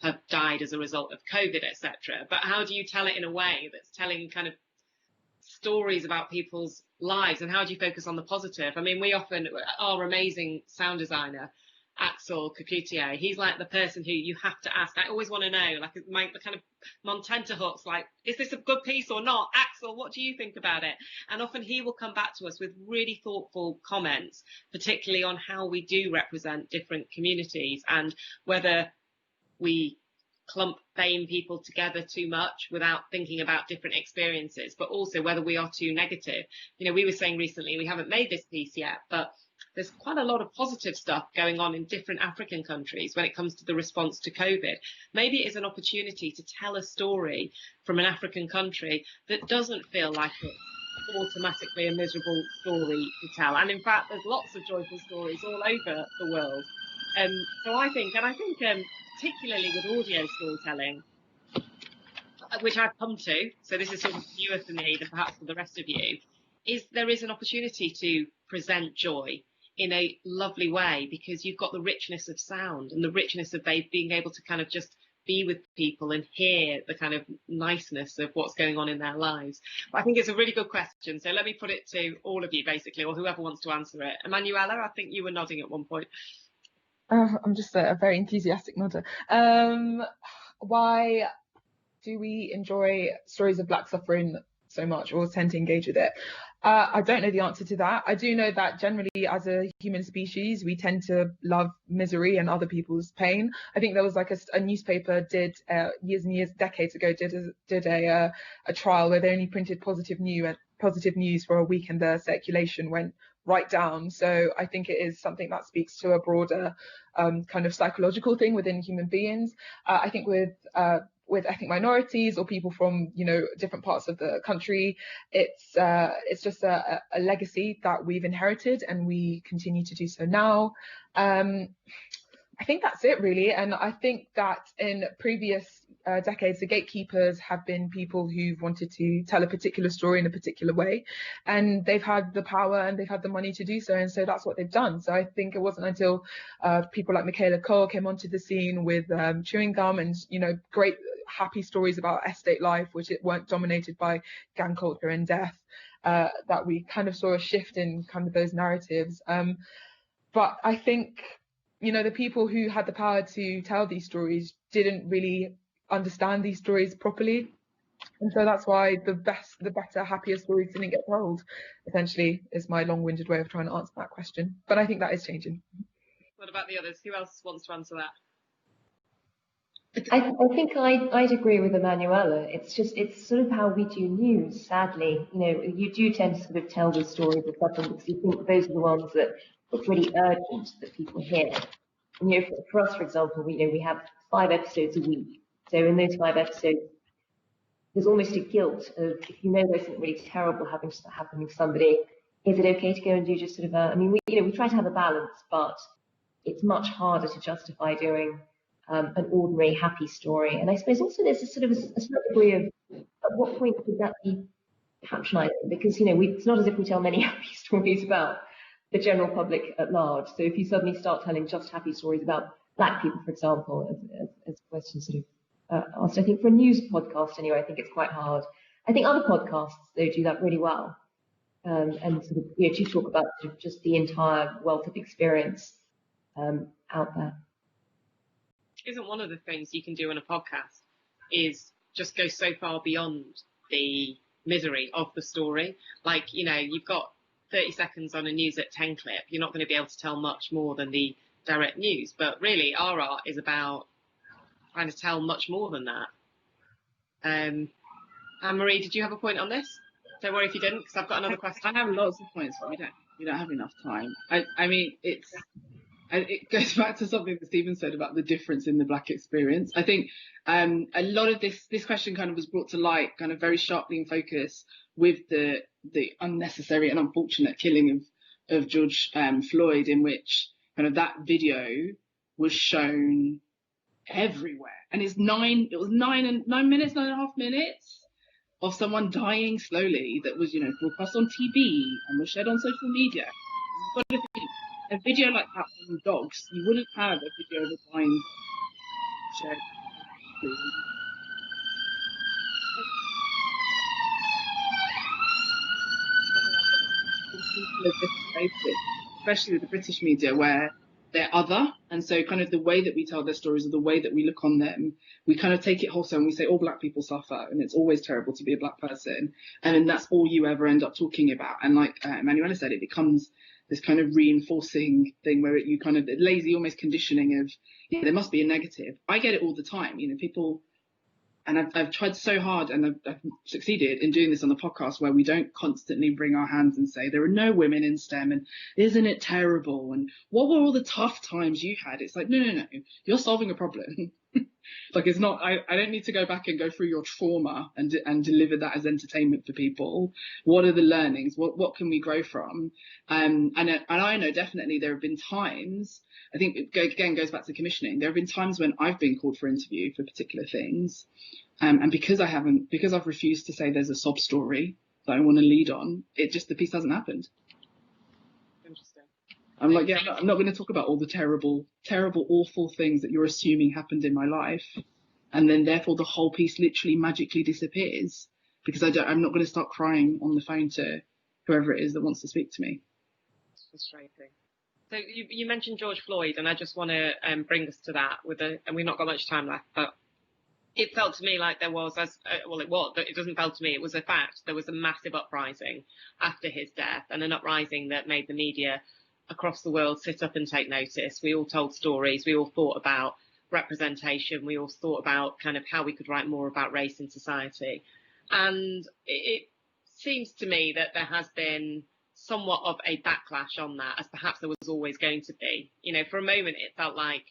S3: have died as a result of COVID, etc. But how do you tell it in a way that's telling kind of stories about people's lives, and how do you focus on the positive? I mean, we often, our amazing sound designer, Axel Caputier, he's like the person who you have to ask. I always want to know, like the kind of Montenta hooks, like, is this a good piece or not? Axel, what do you think about it? And often he will come back to us with really thoughtful comments, particularly on how we do represent different communities and whether we clump BAME people together too much without thinking about different experiences, but also whether we are too negative. We were saying recently, we haven't made this piece yet, but there's quite a lot of positive stuff going on in different African countries when it comes to the response to COVID. Maybe it is an opportunity to tell a story from an African country that doesn't feel like it's automatically a miserable story to tell. And in fact, there's lots of joyful stories all over the world. So I think particularly with audio storytelling, which I've come to, so this is sort of newer for me than perhaps for the rest of you, there is an opportunity to present joy in a lovely way, because you've got the richness of sound and the richness of being able to kind of just be with people and hear the kind of niceness of what's going on in their lives. But I think it's a really good question. So let me put it to all of you, basically, or whoever wants to answer it. Emmanuella, I think you were nodding at one point.
S6: I'm just a very enthusiastic nodder. Why do we enjoy stories of Black suffering so much, or tend to engage with it? I don't know the answer to that. I do know that generally as a human species, we tend to love misery and other people's pain. I think there was like a newspaper did years and years, decades ago, did a trial where they only printed positive news for a week and the circulation went right down. So I think it is something that speaks to a broader kind of psychological thing within human beings. I think with ethnic minorities or people from, different parts of the country, it's just a legacy that we've inherited, and we continue to do so now. I think that's it, really. And I think that in previous decades, the gatekeepers have been people who've wanted to tell a particular story in a particular way, and they've had the power and they've had the money to do so, and so that's what they've done. So I think it wasn't until people like Michaela Cole came onto the scene with chewing gum and, great happy stories about estate life, which it weren't dominated by gang culture and death, that we kind of saw a shift in kind of those narratives. But I think, the people who had the power to tell these stories didn't really understand these stories properly. And so that's why the better, happier stories didn't get told, essentially, is my long-winded way of trying to answer that question. But I think that is changing.
S3: What about the others? Who else wants to answer that?
S4: I think I'd agree with Emmanuella. It's sort of how we do news, sadly. You do tend to sort of tell the stories of something because you think those are the ones that are pretty urgent that people hear. And, for us, for example, we have 5 episodes a week. So in those 5 episodes, there's almost a guilt of, if there's something really terrible happening to somebody, is it okay to go and do just sort of we try to have a balance, but it's much harder to justify doing an ordinary happy story. And I suppose also there's a sort degree of, at what point would that be patronising? Because it's not as if we tell many happy stories about the general public at large. So if you suddenly start telling just happy stories about Black people, for example, as a question sort of asked, I think for a news podcast anyway, I think it's quite hard. I think other podcasts though do that really well, and sort of to talk about sort of just the entire wealth of experience out there.
S3: Isn't one of the things you can do on a podcast is just go so far beyond the misery of the story? Like, you've got 30 seconds on a news at 10 clip. You're not going to be able to tell much more than the direct news. But really, our art is about trying to tell much more than that. Anne-Marie, did you have a point on this? Don't worry if you didn't, because I've got another question.
S2: I have lots of points, but we don't have enough time. I mean, it goes back to something that Stephen said about the difference in the Black experience. I think a lot of this question kind of was brought to light kind of very sharply in focus with the unnecessary and unfortunate killing of George Floyd, in which kind of that video was shown everywhere. And it was 9.5 minutes of someone dying slowly that was, broadcast on TV and was shared on social media. But if a video like that from dogs, you wouldn't have a video of a dying shared. Especially with the British media, where they're other, and so kind of the way that we tell their stories or the way that we look on them, we kind of take it wholesale and we say all Black people suffer and it's always terrible to be a Black person, and then that's all you ever end up talking about. And like Emmanuella said, it becomes this kind of reinforcing thing where you kind of lazy almost conditioning of there must be a negative. I get it all the time. People I've tried so hard, and I've succeeded in doing this on the podcast, where we don't constantly wring our hands and say there are no women in STEM and isn't it terrible and what were all the tough times you had. It's like, no, you're solving a problem. Like, it's not, I don't need to go back and go through your trauma and deliver that as entertainment for people. What are the learnings? What can we grow from? And I know definitely there have been times, I think it again goes back to commissioning. There have been times when I've been called for interview for particular things. And because I've refused to say there's a sob story that I want to lead on, the piece hasn't happened.
S3: Interesting.
S2: I'm like, I'm not going to talk about all the terrible, awful things that you're assuming happened in my life. And then therefore the whole piece literally magically disappears because I'm not going to start crying on the phone to whoever it is that wants to speak to me.
S3: It's frustrating. So you mentioned George Floyd, and I just want to bring us to that and we've not got much time left, but it felt to me like there was, it doesn't feel to me, it was a fact. There was a massive uprising after his death, and an uprising that made the media across the world sit up and take notice. We all told stories. We all thought about representation. We all thought about kind of how we could write more about race in society. And it seems to me that there has been somewhat of a backlash on that, as perhaps there was always going to be. You know, for a moment, it felt like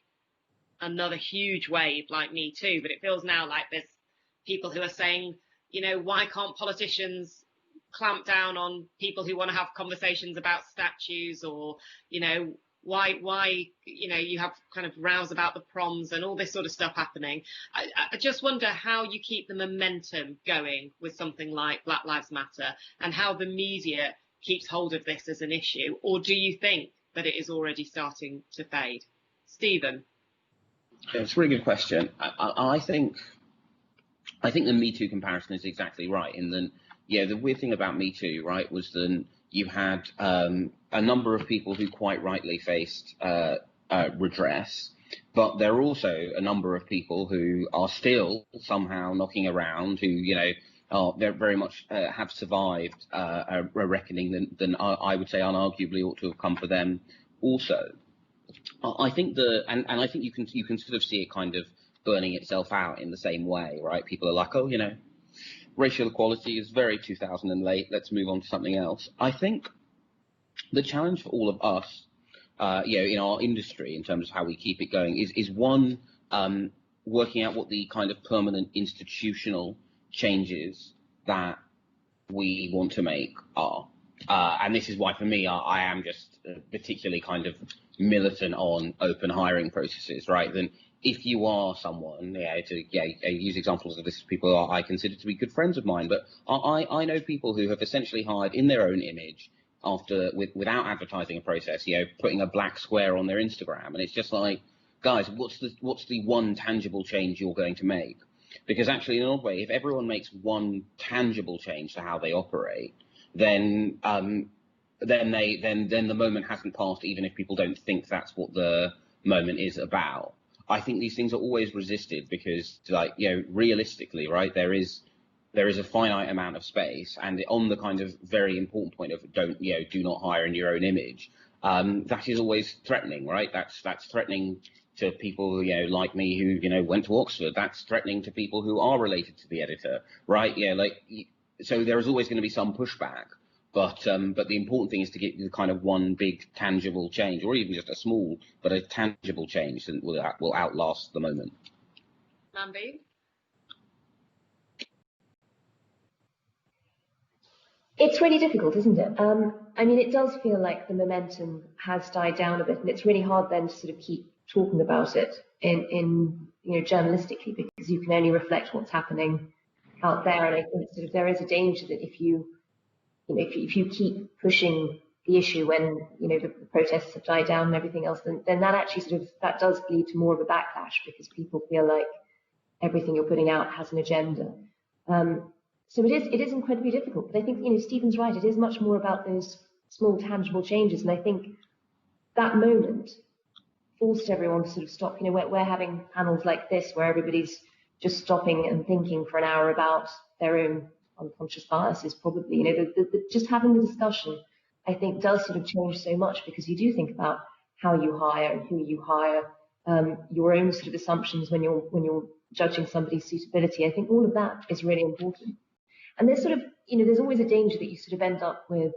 S3: another huge wave like Me Too, but it feels now like there's people who are saying, you know, why can't politicians clamp down on people who want to have conversations about statues, or, you know, why, you know, you have kind of rows about the proms and all this sort of stuff happening. I just wonder how you keep the momentum going with something like Black Lives Matter, and how the media keeps hold of this as an issue, or do you think that it is already starting to fade? Stephen?
S5: It's a really good question. I think the Me Too comparison is exactly right. In that, the weird thing about Me Too, right, was that you had a number of people who quite rightly faced redress, but there are also a number of people who are still somehow knocking around, who, you know, they're very much have survived a reckoning than I would say unarguably ought to have come for them also. I think I think you can sort of see it kind of burning itself out in the same way, right? People are like, oh, you know, racial equality is very 2008. Let's move on to something else. I think the challenge for all of us, in our industry, in terms of how we keep it going, is one, working out what the kind of permanent institutional changes that we want to make are. And this is why, for me, I am just particularly kind of militant on open hiring processes, right? Then if you are someone, I use examples of this, people I consider to be good friends of mine, but I know people who have essentially hired in their own image without advertising a process, putting a black square on their Instagram. And it's just like, guys, what's the one tangible change you're going to make? Because actually, in an odd way, if everyone makes one tangible change to how they operate, then the moment hasn't passed, even if people don't think that's what the moment is about. I think these things are always resisted because, like, realistically, right, there is a finite amount of space, and on the kind of very important point of do not hire in your own image, that is always threatening, right? That's threatening to people, like me, who, went to Oxford. That's threatening to people who are related to the editor, right? So there is always going to be some pushback, but the important thing is to get the kind of one big tangible change, or even just a small but a tangible change that will outlast the moment.
S3: Manveen?
S4: It's really difficult, isn't it? I mean, it does feel like the momentum has died down a bit, and it's really hard then to sort of keep talking about it in journalistically, because you can only reflect what's happening out there. And I think sort of there is a danger that if you keep pushing the issue when the protests have died down and everything else, then that actually that does lead to more of a backlash, because people feel like everything you're putting out has an agenda. So it is incredibly difficult. But I think Stephen's right. It is much more about those small tangible changes, and I think that moment forced everyone to sort of stop. We're having panels like this where everybody's just stopping and thinking for an hour about their own unconscious biases, probably. Just having the discussion, I think, does sort of change so much, because you do think about how you hire and who you hire, your own sort of assumptions when you're judging somebody's suitability. I think all of that is really important. And there's sort of, there's always a danger that you sort of end up with,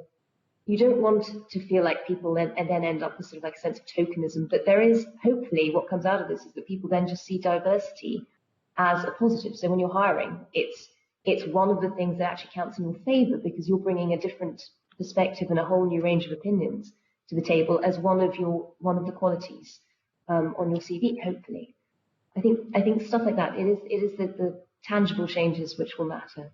S4: you don't want to feel like people then end up with sort of like a sense of tokenism, but there is, hopefully what comes out of this is that people then just see diversity as a positive. So when you're hiring, it's one of the things that actually counts in your favor, because you're bringing a different perspective and a whole new range of opinions to the table as one of the qualities on your CV, hopefully. I think stuff like that, it is the tangible changes which will matter.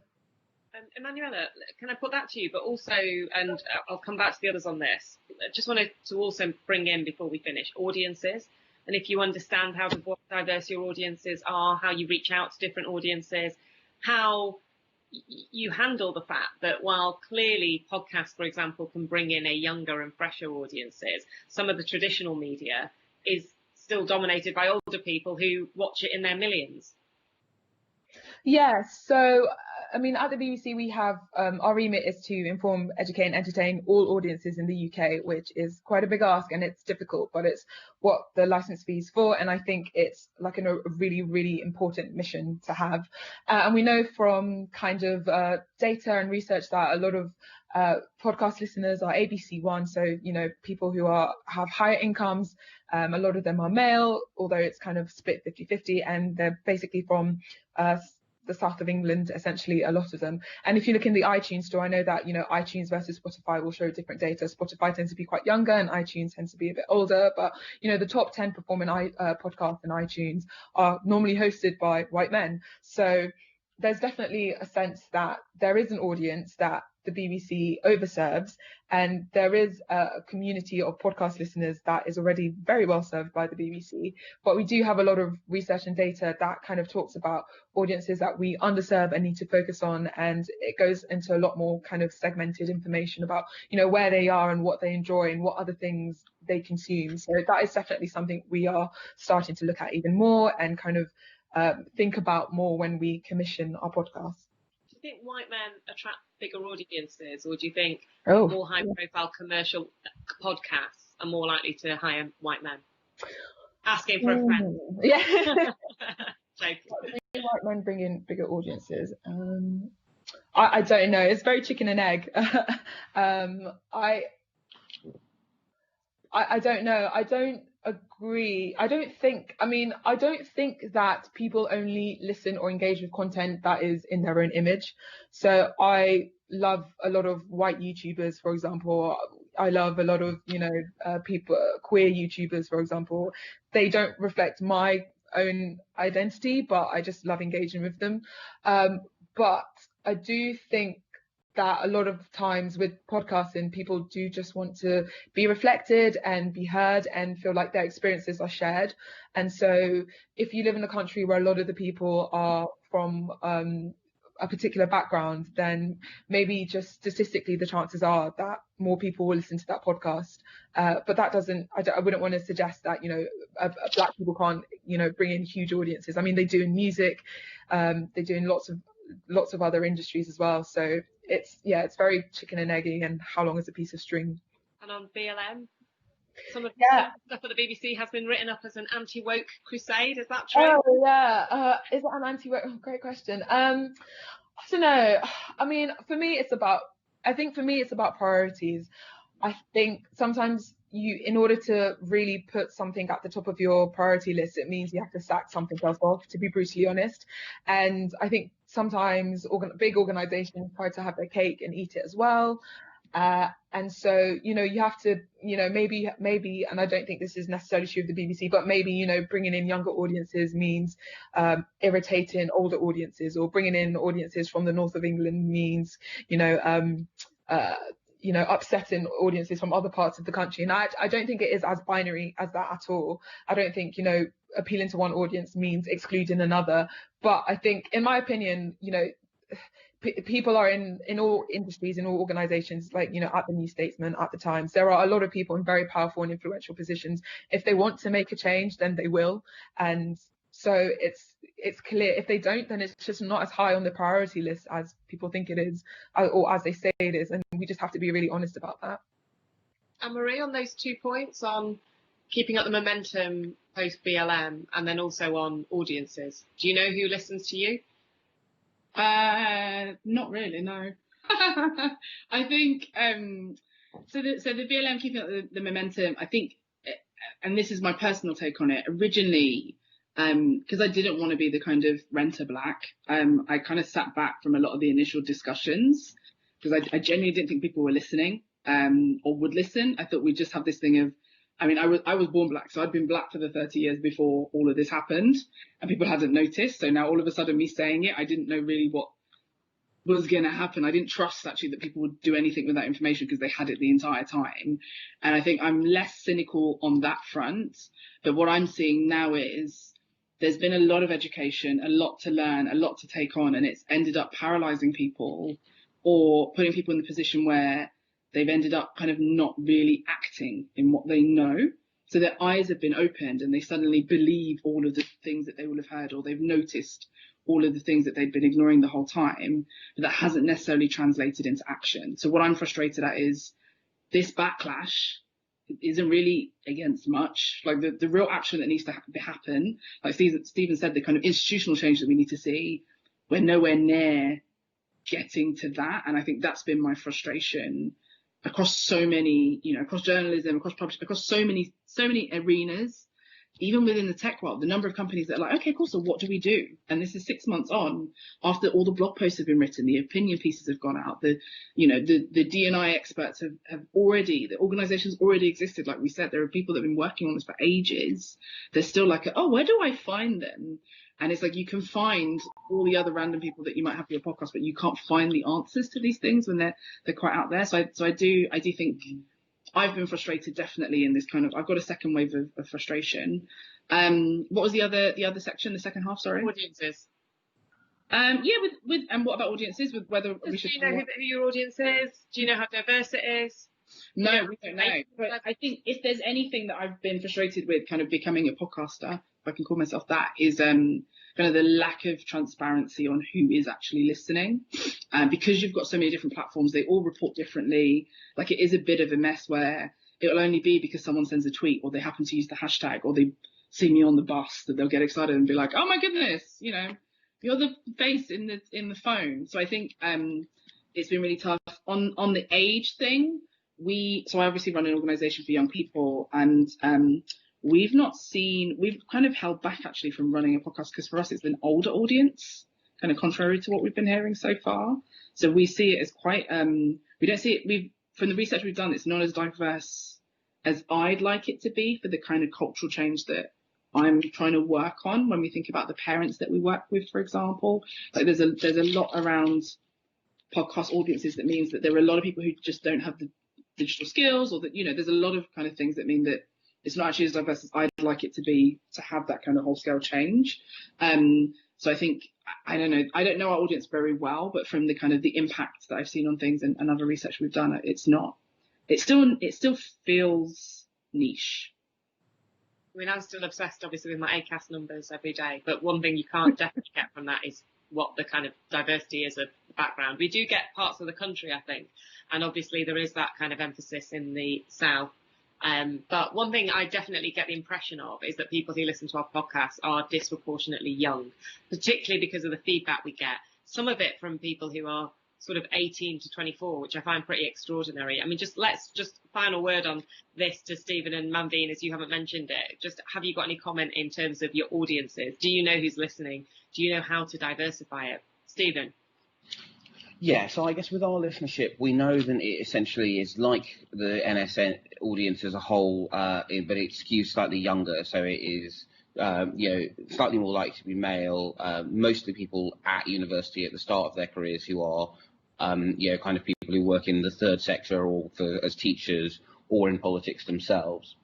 S3: Emmanuella, can I put that to you? But also, and I'll come back to the others on this, I just wanted to also bring in, before we finish, audiences. And if you understand how diverse your audiences are, how you reach out to different audiences, how you handle the fact that while clearly podcasts, for example, can bring in a younger and fresher audiences, some of the traditional media is still dominated by older people who watch it in their millions.
S6: Yeah, so I mean, at the BBC, we have our remit is to inform, educate, and entertain all audiences in the UK, which is quite a big ask and it's difficult, but it's what the license fee is for. And I think it's like a really, really important mission to have. And we know from kind of data and research that a lot of podcast listeners are ABC1, so people who have higher incomes. A lot of them are male, although it's kind of split 50-50, and they're basically from the south of England, essentially, a lot of them. And if you look in the iTunes store, I know that iTunes versus Spotify will show different data. Spotify tends to be quite younger and iTunes tends to be a bit older, but the top 10 performing podcasts in iTunes are normally hosted by white men. So there's definitely a sense that there is an audience that the BBC overserves, and there is a community of podcast listeners that is already very well served by the BBC. But we do have a lot of research and data that kind of talks about audiences that we underserve and need to focus on, and it goes into a lot more kind of segmented information about where they are and what they enjoy and what other things they consume. So that is definitely something we are starting to look at even more and kind of think about more when we commission our podcasts.
S3: Do you think white men attract bigger audiences, or do you think more high-profile commercial podcasts are more likely to hire white men? Asking for a friend.
S6: Yeah. White men bring in bigger audiences. I don't know. It's very chicken and egg. I don't know. I don't agree. I don't think that people only listen or engage with content that is in their own image. So I love a lot of white YouTubers, for example. I love a lot of, people, queer YouTubers, for example. They don't reflect my own identity, but I just love engaging with them. But I do think that a lot of times with podcasting, people do just want to be reflected and be heard and feel like their experiences are shared. And so if you live in a country where a lot of the people are from a particular background, then maybe just statistically the chances are that more people will listen to that podcast. But that doesn't, I wouldn't want to suggest that, black people can't, bring in huge audiences. I mean, they do in music, they do in lots of other industries as well. So it's very chicken and eggy, and how long is a piece of string.
S3: And on BLM, some of the stuff at the BBC has been written up as an anti-woke crusade. Is that true?
S6: Oh yeah, is it an anti-woke? Oh, great question. I don't know. I mean, for me it's about priorities. I think sometimes in order to really put something at the top of your priority list, it means you have to sack something else off, to be brutally honest. And I think sometimes big organizations try to have their cake and eat it as well. And so, you have to, maybe, and I don't think this is necessarily true of the BBC, but maybe, bringing in younger audiences means irritating older audiences, or bringing in audiences from the north of England means, upsetting audiences from other parts of the country. And I don't think it is as binary as that at all. I don't think, appealing to one audience means excluding another. But I think, in my opinion, people are in all industries, in all organizations, like, at the New Statesman, at the Times. There are a lot of people in very powerful and influential positions. If they want to make a change, then they will. And so it's clear. If they don't, then it's just not as high on the priority list as people think it is, or as they say it is. And we just have to be really honest about that.
S3: Anne-Marie, on those 2 points on keeping up the momentum post BLM and then also on audiences. Do you know who listens to you?
S2: Not really, no. I think so the BLM keeping up the momentum, I think, and this is my personal take on it, originally, because I didn't want to be the kind of renter black, I kind of sat back from a lot of the initial discussions because I genuinely didn't think people were listening or would listen. I thought we'd just have this thing of, I mean, I was born black, so I'd been black for the 30 years before all of this happened, and people hadn't noticed. So now all of a sudden me saying it, I didn't know really what was going to happen. I didn't trust actually that people would do anything with that information because they had it the entire time. And I think I'm less cynical on that front. But what I'm seeing now is there's been a lot of education, a lot to learn, a lot to take on, and it's ended up paralyzing people or putting people in the position where they've ended up kind of not really acting in what they know. So their eyes have been opened and they suddenly believe all of the things that they will have heard, or they've noticed all of the things that they've been ignoring the whole time, but that hasn't necessarily translated into action. So what I'm frustrated at is this backlash isn't really against much. Like the real action that needs to happen, like Stephen said, the kind of institutional change that we need to see, we're nowhere near getting to that. And I think that's been my frustration across so many, across journalism, across publishing, across so many arenas, even within the tech world, the number of companies that are like, okay, cool, so what do we do? And this is 6 months on, after all the blog posts have been written, the opinion pieces have gone out, the D&I experts have already, the organizations already existed. Like we said, there are people that have been working on this for ages. They're still like, oh, where do I find them? And it's like, you can find all the other random people that you might have for your podcast, but you can't find the answers to these things when they're quite out there. So I do think I've been frustrated definitely in this kind of, I've got a second wave of frustration. What was the other section, the second half, sorry?
S3: Audiences.
S2: With and what about audiences? With whether we should.
S3: Do you know who your audience is? Do you know how diverse it is?
S2: No, we don't know. But I think if there's anything that I've been frustrated with kind of becoming a podcaster, if I can call myself that, is kind of the lack of transparency on who is actually listening. Because you've got so many different platforms, they all report differently. Like, it is a bit of a mess where it'll only be because someone sends a tweet or they happen to use the hashtag or they see me on the bus that they'll get excited and be like, oh my goodness, you're the face in the phone. So I think it's been really tough. On the age thing, so I obviously run an organisation for young people, and we've kind of held back actually from running a podcast because for us it's an older audience, kind of contrary to what we've been hearing so far. So we see it as quite, we don't see it, from the research we've done, it's not as diverse as I'd like it to be for the kind of cultural change that I'm trying to work on when we think about the parents that we work with, for example. Like there's a lot around podcast audiences that means that there are a lot of people who just don't have the digital skills, or that, there's a lot of kind of things that mean that it's not actually as diverse as I'd like it to be to have that kind of whole scale change. So I think, I don't know our audience very well, but from the kind of the impact that I've seen on things and other research we've done, it still feels niche.
S3: I mean, I'm still obsessed, obviously, with my Acast numbers every day. But one thing you can't definitely get from that is what the kind of diversity is of the background. We do get parts of the country, I think. And obviously there is that kind of emphasis in the South. But one thing I definitely get the impression of is that people who listen to our podcasts are disproportionately young, particularly because of the feedback we get. Some of it from people who are sort of 18 to 24, which I find pretty extraordinary. I mean, let's final word on this to Stephen and Manveen, as you haven't mentioned it. Just, have you got any comment in terms of your audiences? Do you know who's listening? Do you know how to diversify it? Stephen?
S5: Yeah, so I guess with our listenership, we know that it essentially is like the NSN audience as a whole, but it skews slightly younger. So it is, slightly more likely to be male, mostly people at university at the start of their careers who are, kind of people who work in the third sector or as teachers or in politics themselves.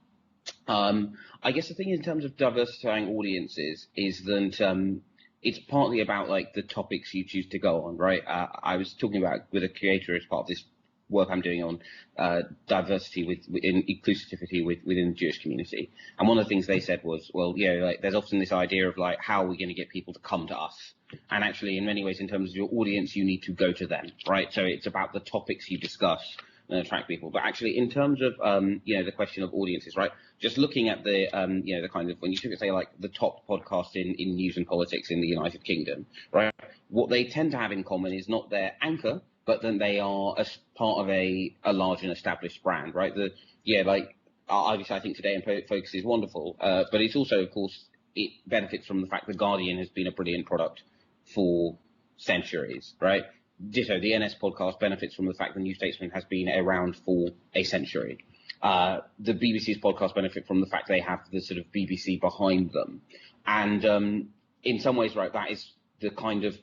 S5: I guess the thing in terms of diversifying audiences is that it's partly about like the topics you choose to go on, right? I was talking about with a creator as part of this work I'm doing on diversity in inclusivity within the Jewish community. And one of the things they said was, well, there's often this idea of like, how are we going to get people to come to us? And actually, in many ways, in terms of your audience, you need to go to them, right? So it's about the topics you discuss and attract people. But actually, in terms of the question of audiences, right? Just looking at the the kind of, when you say like the top podcast in news and politics in the United Kingdom, right? What they tend to have in common is not their anchor, but then they are a part of a large and established brand, right? Obviously, I think Today and Focus is wonderful, but it's also, of course, it benefits from the fact The Guardian has been a brilliant product for centuries, right? Ditto, the NS podcast benefits from the fact the New Statesman has been around for a century. The BBC's podcast benefit from the fact they have the sort of BBC behind them. And in some ways, right, that is the kind of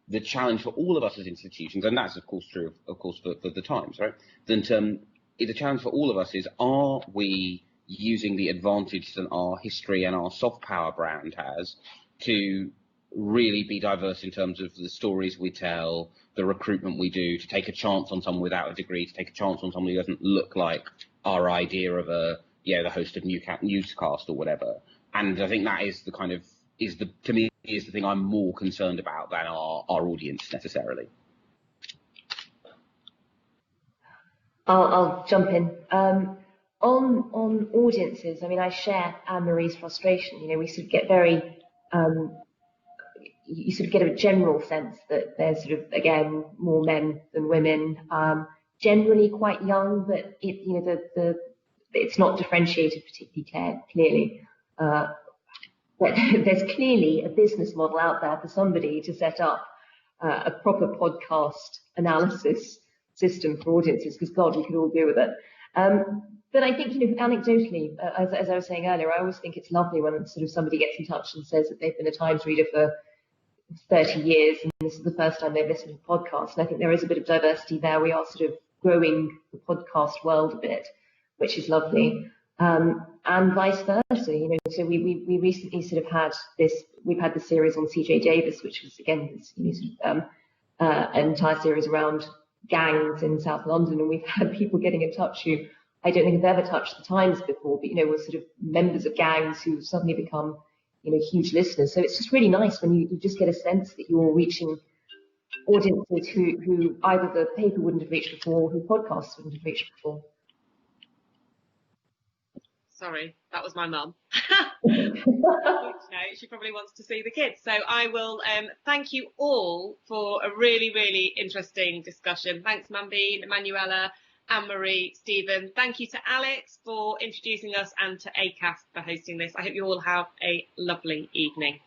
S5: the challenge for all of us as institutions, and that's, of course, true, of course, for the Times, right? That the challenge for all of us is, are we using the advantage that our history and our soft power brand has to really be diverse in terms of the stories we tell, the recruitment we do, to take a chance on someone without a degree, to take a chance on someone who doesn't look like our idea of the host of newscast or whatever. And I think that is the kind of, to me, is the thing I'm more concerned about than our audience necessarily.
S4: I'll jump in. On audiences, I mean, I share Anne-Marie's frustration. You know, we sort of get very, you sort of get a general sense that there's sort of, again, more men than women, generally quite young, but it's not differentiated particularly clearly. But there's clearly a business model out there for somebody to set up a proper podcast analysis system for audiences, because God, we could all do with it. But I think, anecdotally, as I was saying earlier, I always think it's lovely when sort of somebody gets in touch and says that they've been a Times reader for 30 years and this is the first time they've listened to a podcast. And I think there is a bit of diversity there. We are sort of growing the podcast world a bit, which is lovely. And vice versa, so we recently sort of we've had the series on CJ Davis, which was, again, an entire series around gangs in South London, and we've had people getting in touch who I don't think have ever touched the Times before, but were sort of members of gangs who suddenly become huge listeners. So it's just really nice when you just get a sense that you're reaching audiences who either the paper wouldn't have reached before, or who podcasts wouldn't have reached before.
S3: Sorry, that was my mum. She probably wants to see the kids. So I will thank you all for a really, really interesting discussion. Thanks, Manveen, Emmanuella, Anne-Marie, Stephen. Thank you to Alex for introducing us and to Acast for hosting this. I hope you all have a lovely evening.